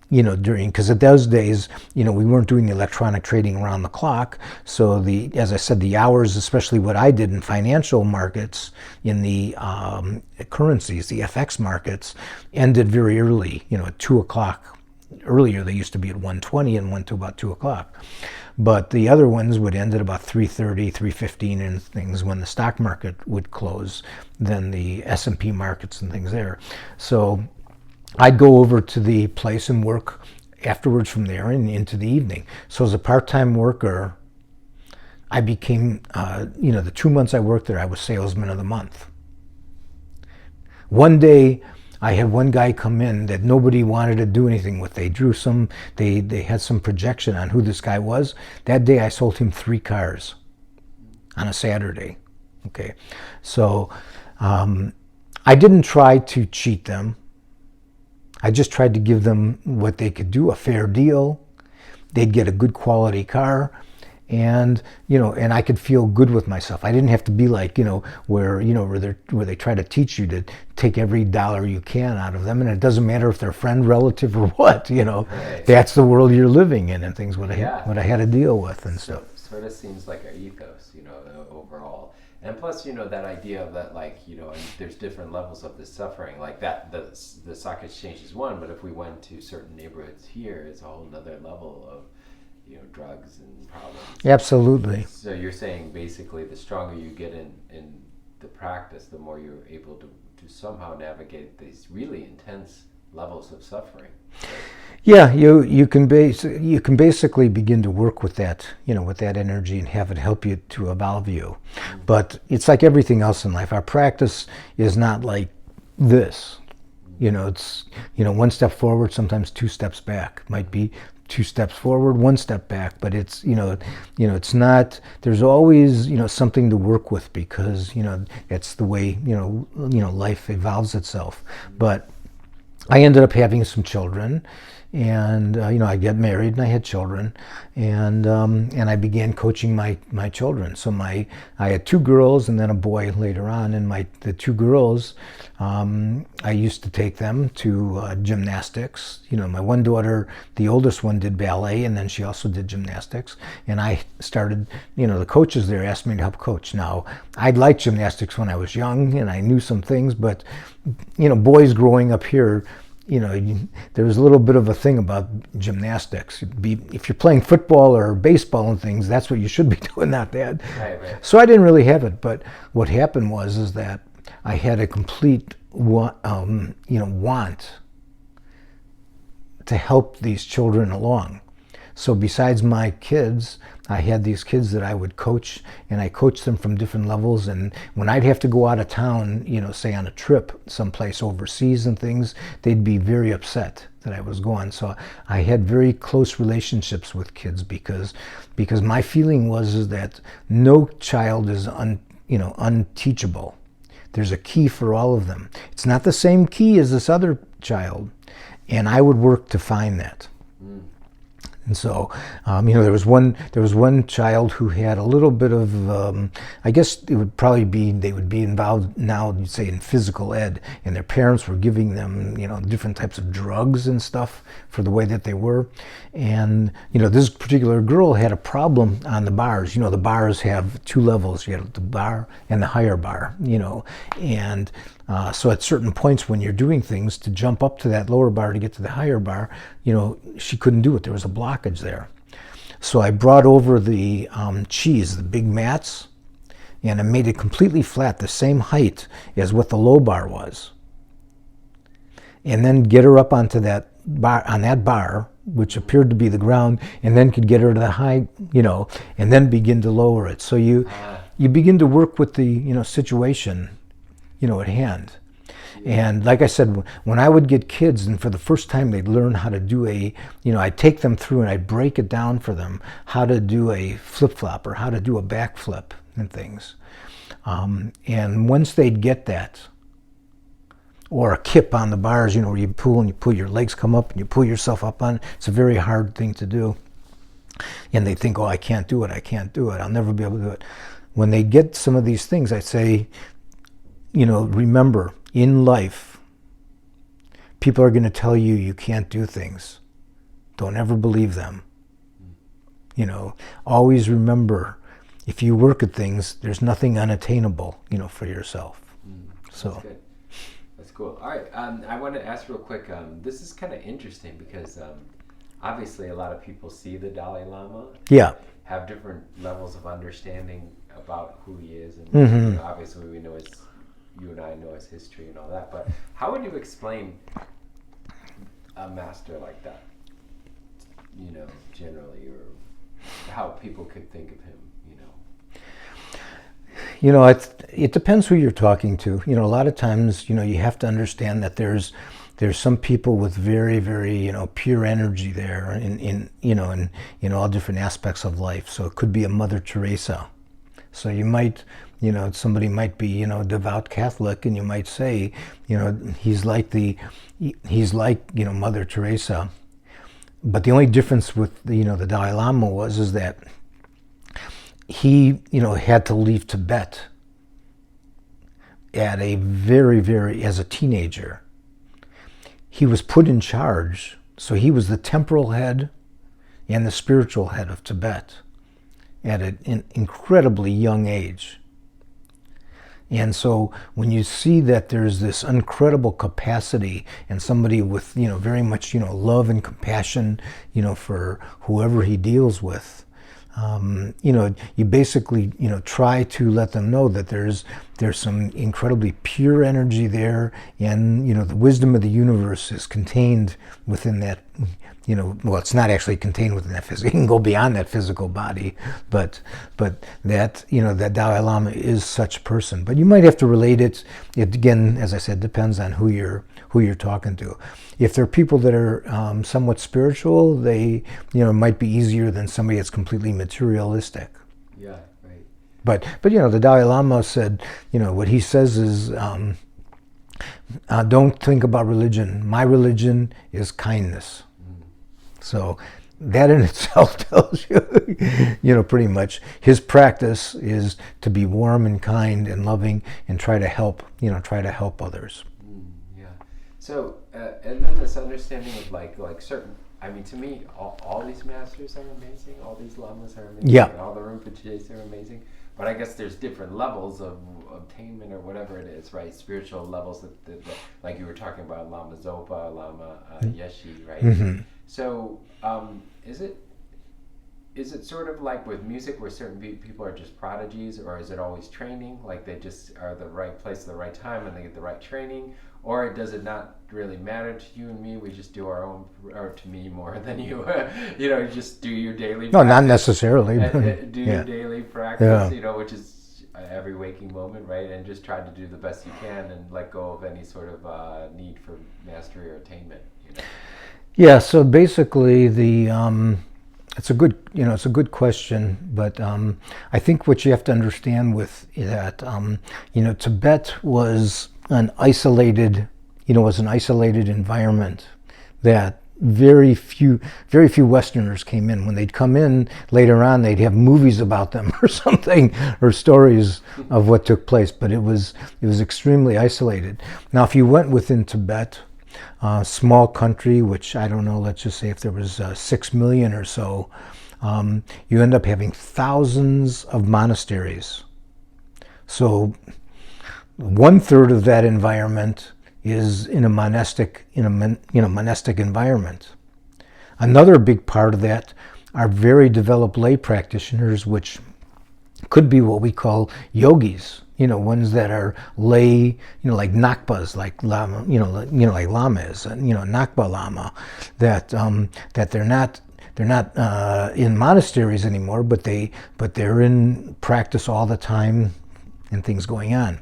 because at those days, we weren't doing the electronic trading around the clock. So as I said, the hours, especially what I did in financial markets, in the currencies, the FX markets, ended very early, at 2 o'clock. Earlier, they used to be at 1:20 and went to about 2 o'clock. But the other ones would end at about 3:30, 3:15 and things when the stock market would close, then the S&P markets and things there. So I'd go over to the place and work afterwards from there and into the evening. So as a part-time worker, I became, the 2 months I worked there, I was salesman of the month. One day, I had one guy come in that nobody wanted to do anything with. They had some projection on who this guy was. That day I sold him 3 cars on a Saturday. Okay, so I didn't try to cheat them. I just tried to give them what they could do, a fair deal. They'd get a good quality car, and and I could feel good with myself. I didn't have to be like where they try to teach you to take every dollar you can out of them, and it doesn't matter if they're friend, relative, or what. Right. That's the world you're living in, and things what I had to deal with and stuff. Sort of seems like our ethos, overall. And plus, that idea of that, there's different levels of this suffering. Like that, the stock exchange is one, but if we went to certain neighborhoods here, it's a whole nother level of, drugs and problems. Absolutely. So you're saying basically the stronger you get in the practice, the more you're able to somehow navigate these really intense levels of suffering. Yeah, you can basically begin to work with that, with that energy and have it help you to evolve you. But it's like everything else in life. Our practice is not like this. It's one step forward, sometimes two steps back. Might be two steps forward, one step back. But it's it's not. There's always something to work with because that's the way life evolves itself. But I ended up having some children, and I got married and I had children, and I began coaching my children. So I had two girls and then a boy later on, and the two girls, I used to take them to gymnastics. My one daughter, the oldest one, did ballet, and then she also did gymnastics. And I started, the coaches there asked me to help coach. Now, I'd liked gymnastics when I was young, and I knew some things, but boys growing up here, there was a little bit of a thing about gymnastics. If you're playing football or baseball and things, that's what you should be doing, not that. Right. So I didn't really have it, but what happened is that I had a complete want to help these children along. So besides my kids, I had these kids that I would coach, and I coached them from different levels. And when I'd have to go out of town, say on a trip someplace overseas and things, they'd be very upset that I was gone. So I had very close relationships with kids because my feeling is that no child is unteachable. There's a key for all of them. It's not the same key as this other child, and I would work to find that. And so, there was one child who had a little bit of, I guess it would probably be, they would be involved now, you'd say, in physical ed, and their parents were giving them, different types of drugs and stuff for the way that they were. And, this particular girl had a problem on the bars. The bars have two levels. You have the bar and the higher bar, and so at certain points when you're doing things, to jump up to that lower bar to get to the higher bar, she couldn't do it. There was a blockage there. So I brought over the cheese, the big mats, and I made it completely flat, the same height as what the low bar was. And then get her up onto that bar, which appeared to be the ground, and then could get her to the high, and then begin to lower it. So you begin to work with the situation at hand. And like I said, when I would get kids and for the first time they'd learn how to do I'd take them through and I'd break it down for them, how to do a flip-flop or how to do a backflip and things. And once they'd get that, or a kip on the bars, where you pull and you pull, your legs come up and you pull yourself up on, it's a very hard thing to do. And they think, I can't do it, I'll never be able to do it. When they get some of these things, I say, remember, in life, people are going to tell you you can't do things. Don't ever believe them. Always remember, if you work at things, there's nothing unattainable, for yourself. So. That's good. That's cool. All right. I want to ask real quick. This is kind of interesting because obviously a lot of people see the Dalai Lama. Yeah. Have different levels of understanding about who he is, and obviously we know you and I know his history and all that, but how would you explain a master like that, generally, or how people could think of him, it depends who you're talking to. A lot of times, you have to understand that there's some people with very, very, pure energy there in all different aspects of life. So it could be a Mother Teresa. So you might, somebody might be, devout Catholic, and you might say, he's like Mother Teresa. But the only difference with the Dalai Lama is that he, had to leave Tibet at a very, very, as a teenager. He was put in charge, so he was the temporal head and the spiritual head of Tibet at an incredibly young age. And so when you see that there's this incredible capacity and somebody with, very much, love and compassion, for whoever he deals with, You basically, try to let them know that there's some incredibly pure energy there, and the wisdom of the universe is contained within that. Well, it's not actually contained within that physical. It can go beyond that physical body, but that that Dalai Lama is such a person. But you might have to relate it. It again, as I said, depends on who you're talking to. If they're people that are somewhat spiritual, they it might be easier than somebody that's completely materialistic. Yeah, right. But the Dalai Lama said, what he says is, don't think about religion. My religion is kindness. So that in itself tells you, pretty much his practice is to be warm and kind and loving and try to help others. Yeah. So, and then this understanding of like certain, I mean, to me, all these masters are amazing. All these lamas are amazing. Yeah. All the Rinpoches are amazing. But I guess there's different levels of attainment or whatever it is, right? Spiritual levels that like you were talking about, Lama Zopa, Lama Yeshe, right? Mm-hmm. So, is it sort of like with music where certain people are just prodigies, or is it always training? Like they just are the right place at the right time and they get the right training? Or does it not really matter to you and me? We just do our own, or to me more than you, just do your daily No, practice. not necessarily. Do Yeah. your daily practice, Yeah. which is every waking moment, right? And just try to do the best you can and let go of any sort of need for mastery or attainment, Yeah, so basically it's a good question, but I think what you have to understand with that, Tibet was an isolated environment that very few Westerners came in. When they'd come in later on, they'd have movies about them or something, or stories of what took place, but it was extremely isolated. Now, if you went within Tibet, small country, which I don't know, let's just say if there was 6 million or so, you end up having thousands of monasteries. So 1/3 of that environment is in a monastic environment. Another big part of that are very developed lay practitioners, which could be what we call yogis. Ones that are lay, like Nakpas, like Lama, like Lamas, Nakpa Lama, that they're not in monasteries anymore, but they're in practice all the time, and things going on.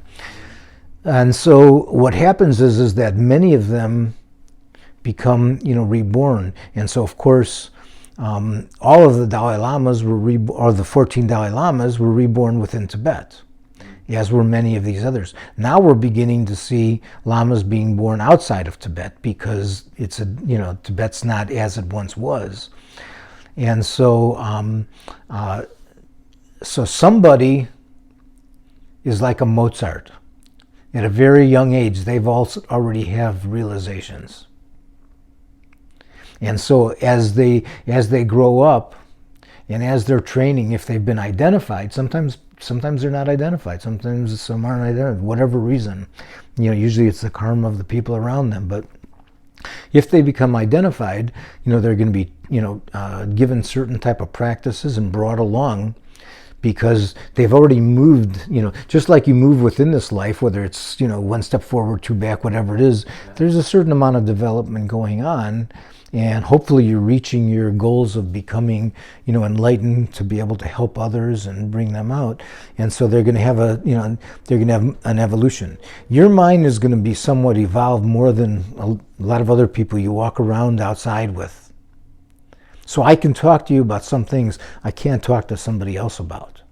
And so what happens is that many of them become reborn, and so of course. All of the Dalai Lamas or the 14 Dalai Lamas were reborn within Tibet, as were many of these others. Now we're beginning to see lamas being born outside of Tibet because Tibet's not as it once was, and so somebody is like a Mozart. At a very young age, they've also already have realizations. And so as they grow up, and as they're training, if they've been identified, sometimes they're not identified. Sometimes some aren't identified, whatever reason. Usually it's the karma of the people around them. But if they become identified, they're going to be given certain type of practices and brought along, because they've already moved, just like you move within this life, whether it's, one step forward, two back, whatever it is, there's a certain amount of development going on. And hopefully you're reaching your goals of becoming, enlightened to be able to help others and bring them out. And so they're going to have an evolution. Your mind is going to be somewhat evolved more than a lot of other people you walk around outside with. So I can talk to you about some things I can't talk to somebody else about.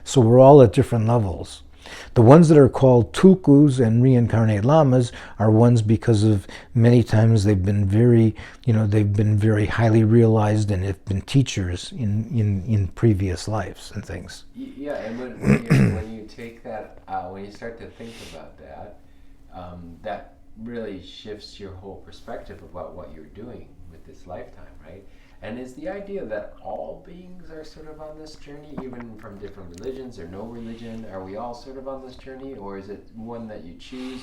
So we're all at different levels. The ones that are called tulkus and reincarnated lamas are ones because of many times they've been very highly realized and have been teachers in previous lives and things. Yeah, and when you take that, when you start to think about that, that really shifts your whole perspective about what you're doing with this lifetime, right? And is the idea that all beings are sort of on this journey, even from different religions or no religion? Are we all sort of on this journey, or is it one that you choose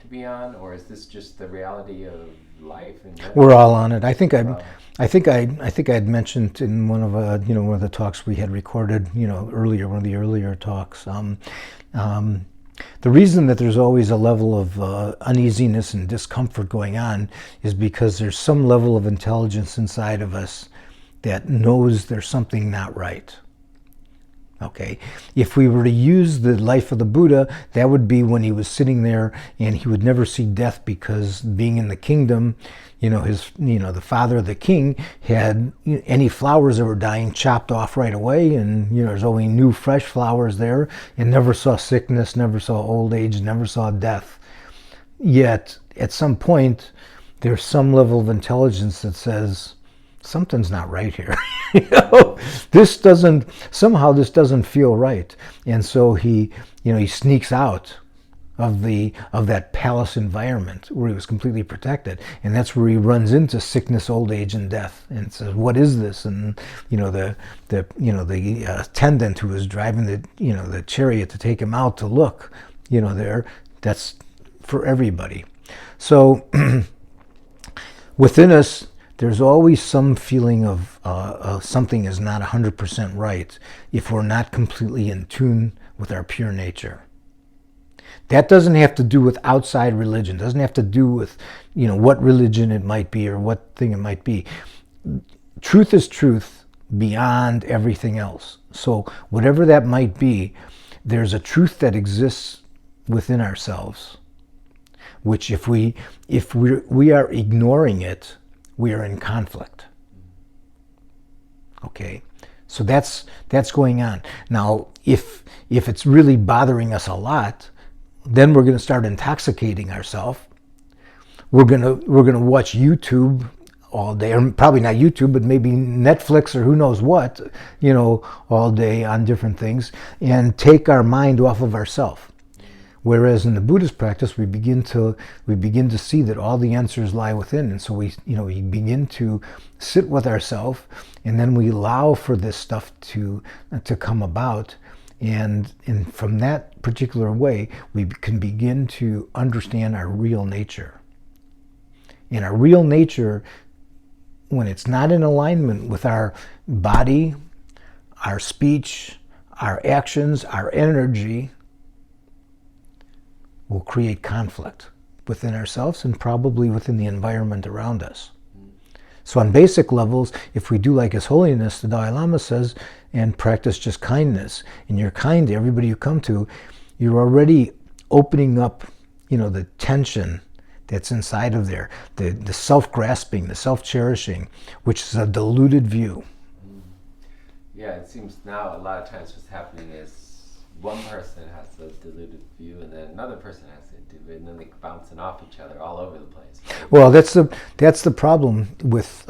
to be on, or is this just the reality of life in general? We're all on it. I think Wow. I think I'd mentioned in one of one of the talks we had recorded earlier, one of the earlier talks. The reason that there's always a level of uneasiness and discomfort going on is because there's some level of intelligence inside of us that knows there's something not right. Okay, if we were to use the life of the Buddha, that would be when he was sitting there and he would never see death because being in the kingdom, the father of the king had any flowers that were dying chopped off right away, and there's only new fresh flowers there, and never saw sickness, never saw old age, never saw death. Yet at some point, there's some level of intelligence that says, something's not right here. This doesn't feel right. And so he sneaks out of that palace environment where he was completely protected, and that's where he runs into sickness, old age, and death, and says, "What is this?" And the attendant who was driving the chariot to take him out to look, that's for everybody. So within us, there's always some feeling of something is not 100% right if we're not completely in tune with our pure nature. That doesn't have to do with outside religion. It doesn't have to do with what religion it might be or what thing it might be. Truth is truth beyond everything else. So whatever that might be, there's a truth that exists within ourselves, which if we are ignoring it, we are in conflict. Okay, so that's going on. Now, if it's really bothering us a lot, then we're going to start intoxicating ourselves. We're going to watch YouTube all day, or probably not YouTube, but maybe Netflix or who knows what, all day on different things, and take our mind off of ourselves. Whereas in the Buddhist practice, we begin to see that all the answers lie within, and so we begin to sit with ourselves, and then we allow for this stuff to come about, and from that particular way, we can begin to understand our real nature. And our real nature, when it's not in alignment with our body, our speech, our actions, our energy, will create conflict within ourselves and probably within the environment around us. So on basic levels, if we do like His Holiness, the Dalai Lama says, and practice just kindness, and you're kind to everybody you come to, you're already opening up, the tension that's inside of there, the self-grasping, the self-cherishing, which is a diluted view. Yeah, it seems now a lot of times what's happening is one person has a diluted view, and then another person has it, and then they're bouncing off each other all over the place. Well, that's the problem with.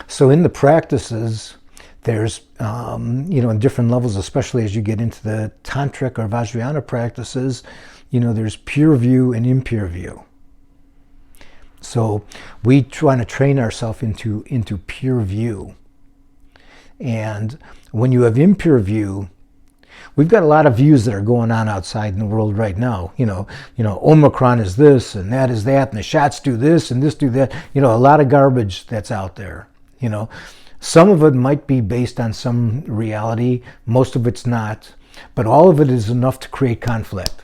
So in the practices, there's in different levels, especially as you get into the tantric or Vajrayana practices, there's pure view and impure view. So we try to train ourselves into pure view, and when you have impure view, we've got a lot of views that are going on outside in the world right now. Omicron is this and that is that, and the shots do this and this do that. A lot of garbage that's out there. Some of it might be based on some reality. Most of it's not. But all of it is enough to create conflict.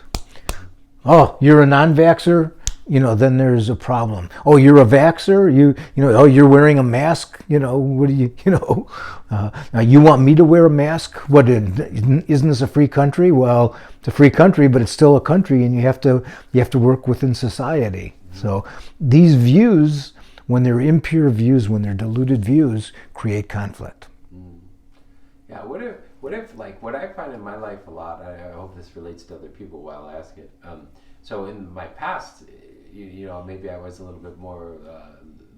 Oh, you're a non-vaxxer? Then there's a problem. Oh, you're a vaxxer? Oh, you're wearing a mask? What do you want me to wear a mask? What, isn't this a free country? Well, it's a free country, but it's still a country, and you have to work within society. So these views, when they're impure views, when they're diluted views, create conflict. Yeah, what if like what I find in my life a lot, I hope this relates to other people while I ask it. So in my past, maybe I was a little bit more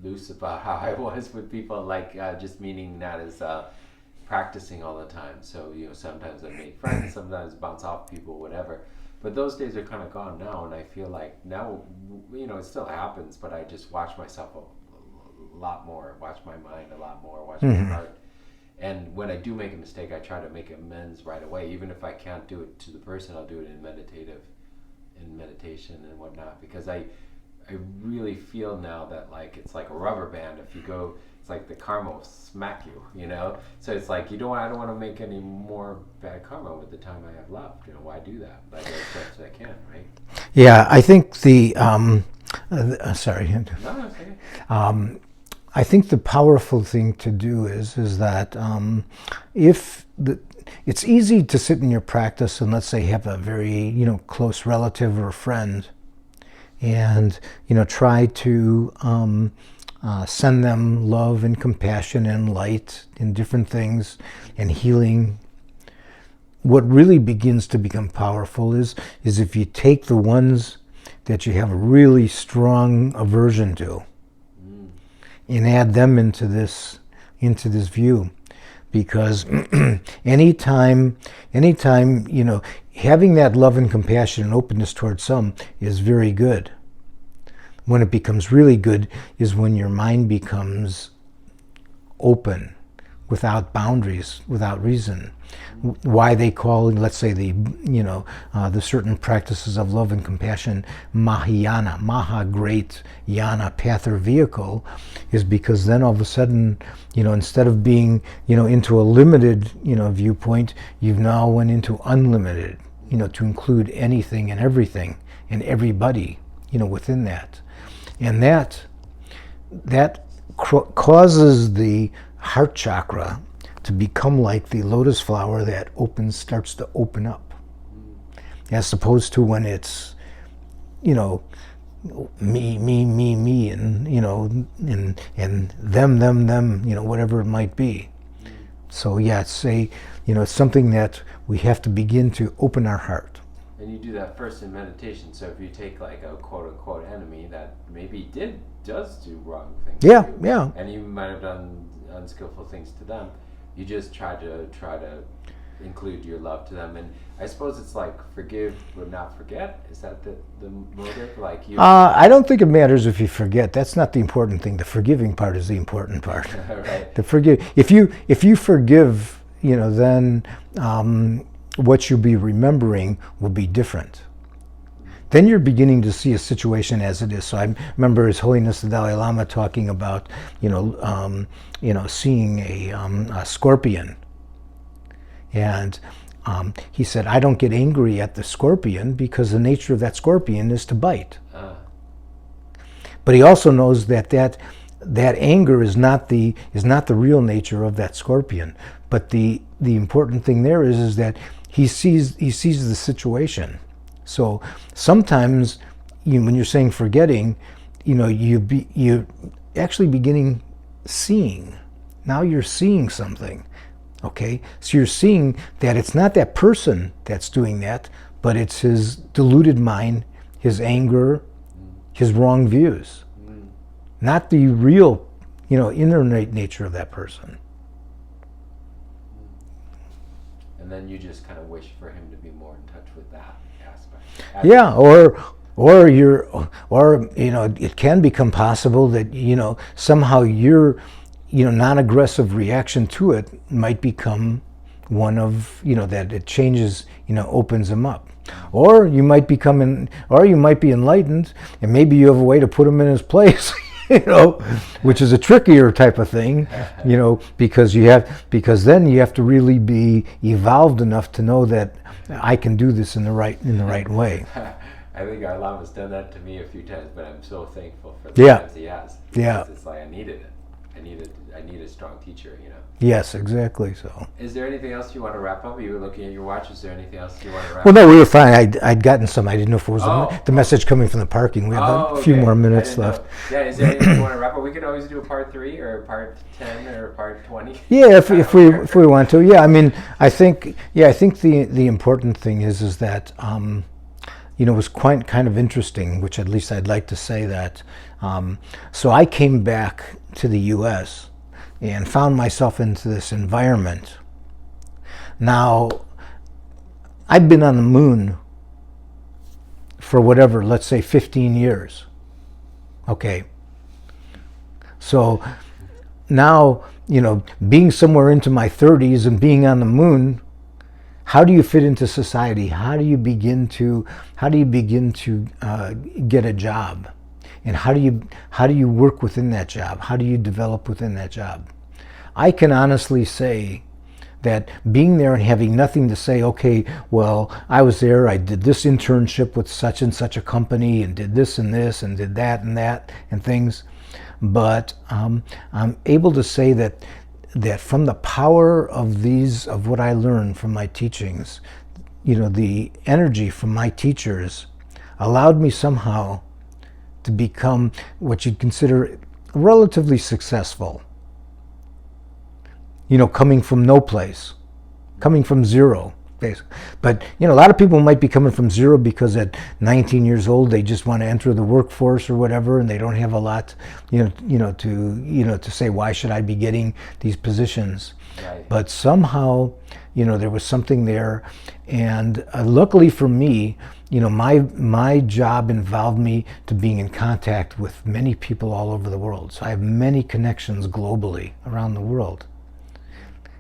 loose about how I was with people, like just meaning that as practicing all the time. So sometimes I make friends, sometimes bounce off people, whatever. But those days are kind of gone now, and I feel like now, it still happens, but I just watch myself a lot more, watch my mind a lot more, watch my heart. And when I do make a mistake, I try to make amends right away. Even if I can't do it to the person, I'll do it in meditative in meditation and whatnot, because I really feel now that like it's like a rubber band. If you go, it's like the karma will smack you, you know. So it's like I don't want to make any more bad karma with the time I have left. You know, why do that? But I do as best as I can, right? Yeah, I think the sorry. No, it's okay. I think the powerful thing to do is that if it's easy to sit in your practice and let's say have a very close relative or friend, and try to send them love and compassion and light and different things and healing. What really begins to become powerful is if you take the ones that you have a really strong aversion to and add them into this view, because anytime having that love and compassion and openness towards some is very good. When it becomes really good is when your mind becomes open, without boundaries, without reason. Why they call, let's say, the certain practices of love and compassion Mahayana, Maha, great, Yana, path or vehicle, is because then all of a sudden, instead of being, into a limited, viewpoint, you've now went into unlimited, to include anything and everything and everybody, within that. And that causes the heart chakra to become like the lotus flower that starts to open up, as opposed to when it's, me, and and them, whatever it might be. So yeah, it's something that we have to begin to open our heart. And you do that first in meditation. So if you take like a quote unquote enemy that maybe does do wrong things, to you, yeah, and you might have done unskillful things to them, you just try to include your love to them. And I suppose it's like forgive but not forget. Is that the motive? Like you? I don't think it matters if you forget. That's not the important thing. The forgiving part is the important part. Right. If you forgive, then what you'll be remembering will be different. Then you're beginning to see a situation as it is. So I remember His Holiness the Dalai Lama talking about, seeing a scorpion, and he said, "I don't get angry at the scorpion because the nature of that scorpion is to bite." But he also knows that anger is not the real nature of that scorpion. But the important thing there is that he sees the situation. So sometimes, when you're saying forgetting, you're actually beginning seeing. Now you're seeing something, okay? So you're seeing that it's not that person that's doing that, but it's his deluded mind, his anger, his wrong views, not the real, inner nature of that person. And then you just kind of wish for him to be more in touch with that aspect. Yeah, or it can become possible that somehow your non-aggressive reaction to it might become one of that it changes, opens them up. Or you might be enlightened, and maybe you have a way to put him in his place. Which is a trickier type of thing, because then you have to really be evolved enough to know that I can do this in the right way. I think our Lama's done that to me a few times, but I'm so thankful for the times he has. Yeah. It's like I needed it. I need a strong teacher, Yes, exactly. So. Is there anything else you want to wrap up? You were looking at your watch. Is there anything else you want to wrap Well, up? no, we were fine. I'd gotten some. I didn't know if it was the message coming from the parking. We have a few more minutes left. Yeah, is there anything you want to wrap up? We could always do a part 3 or a part 10 or a part 20. Yeah, if we want to. Yeah, I mean, I think the important thing is that it was quite kind of interesting, which at least I'd like to say that. So I came back to the U.S. and found myself into this environment. Now, I've been on the moon for whatever, let's say 15 years. Okay. So now, being somewhere into my 30s and being on the moon, How do you fit into society? How do you begin to get a job? And how do you work within that job? How do you develop within that job? I can honestly say that being there and having nothing to say, okay, well, I was there, I did this internship with such and such a company and did this and did that and things. But I'm able to say that from the power of what I learned from my teachings, the energy from my teachers allowed me somehow to become what you'd consider relatively successful. Coming from no place, coming from zero, basically. But a lot of people might be coming from zero because at 19 years old they just want to enter the workforce or whatever, and they don't have a lot, to say, why should I be getting these positions? Right. But somehow, there was something there, and luckily for me, my job involved me to being in contact with many people all over the world. So I have many connections globally around the world.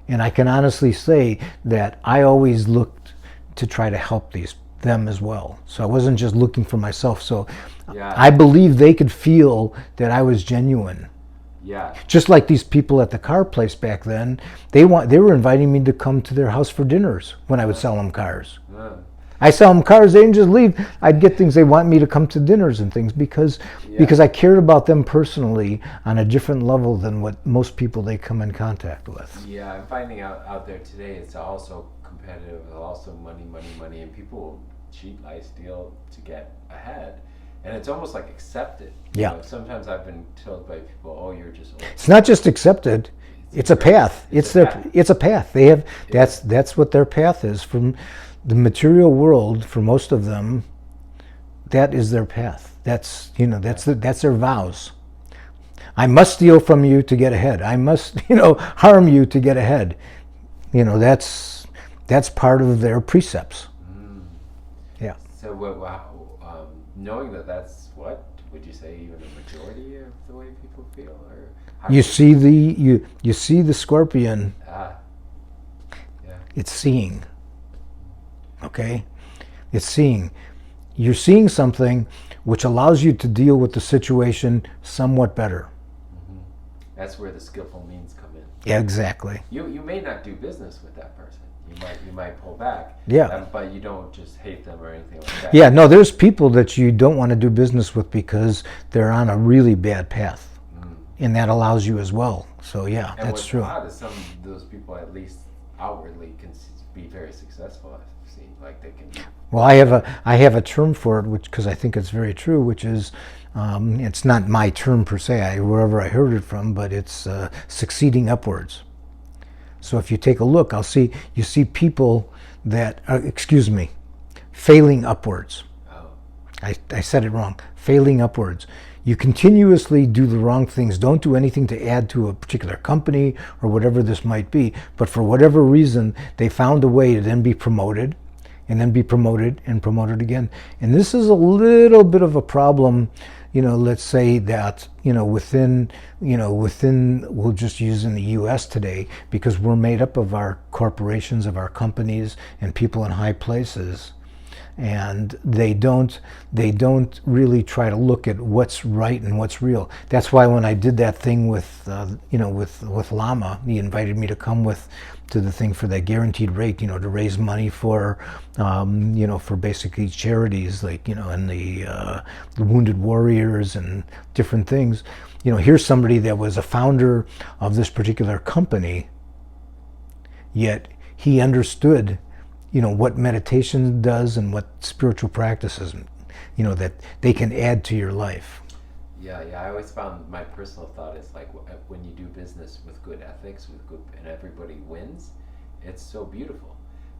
And I can honestly say that I always looked to try to help them as well. So I wasn't just looking for myself. So Yeah. I believe they could feel that I was genuine. Yeah. Just like these people at the car place back then, they were inviting me to come to their house for dinners when I would sell them cars. I sell them cars, they didn't just leave. I'd get things, they want me to come to dinners and things because I cared about them personally on a different level than what most people they come in contact with. Yeah, I'm finding out there today it's also competitive, also money, and people will cheat, lie, steal to get ahead. And it's almost like accepted. Yeah. Sometimes I've been told by people, "Oh, you're just old." It's not just accepted; it's a path. It's a path. They have that's what their path is from the material world. For most of them, that is their path. That's that's their vows. I must steal from you to get ahead. I must harm you to get ahead. That's part of their precepts. Yeah. So knowing that's what would you say even a majority of the way people feel, or how You see the scorpion. Yeah. It's seeing. Okay, it's seeing. You're seeing something which allows you to deal with the situation somewhat better. That's where the skillful means come in. Yeah, exactly. You may not do business with that person. You might pull back. Yeah. But you don't just hate them or anything like that. Yeah, no, there's people that you don't want to do business with because they're on a really bad path. And that allows you as well. So yeah, And that's true. what's odd is some of those people, at least outwardly, can be very successful. I've seen, like they can. Well, I have a term for it, which because I think it's very true, which is it's not my term per se, wherever I heard it from, but it's succeeding upwards. So if you take a look, you see people that failing upwards. Oh. I said it wrong. Failing upwards. You continuously do the wrong things. Don't do anything to add to a particular company or whatever this might be. But for whatever reason, they found a way to then be promoted and then be promoted and promoted again. And this is a little bit of a problem, let's say that, within, we'll just use in the US today, because we're made up of our corporations, of our companies, and people in high places. And they don't really try to look at what's right and what's real. That's why when I did that thing with Lama, he invited me to come to the thing for that guaranteed rate, to raise money for for basically charities like and the Wounded Warriors and different things. Here's somebody that was a founder of this particular company, yet he understood what meditation does and what spiritual practices, that they can add to your life. Yeah. I always found my personal thought is like when you do business with good ethics, and everybody wins, it's so beautiful.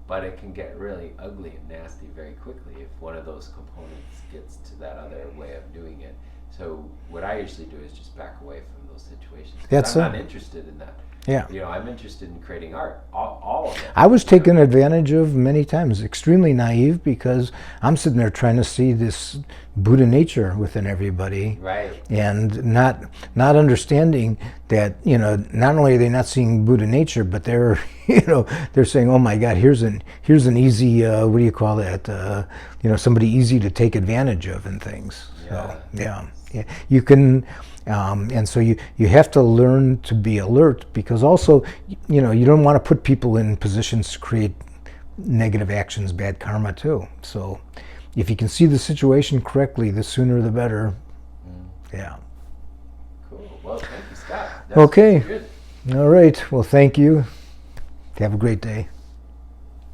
But it can get really ugly and nasty very quickly if one of those components gets to that other way of doing it. So what I usually do is just back away from those situations. I'm not interested in that. Yeah. You know, I'm interested in creating art, all of it. I was taken advantage of many times, extremely naive, because I'm sitting there trying to see this Buddha nature within everybody, Right. and not understanding that, you know, not only are they not seeing Buddha nature, but they're they're saying, oh my God, here's an easy what do you call that, somebody easy to take advantage of and things. So yeah, you can. And so you have to learn to be alert, because also, you don't want to put people in positions to create negative actions, bad karma too. So if you can see the situation correctly, the sooner the better. Yeah. Cool. Well, thank you, Scott. That's Okay. good. All right. Well, thank you. Have a great day.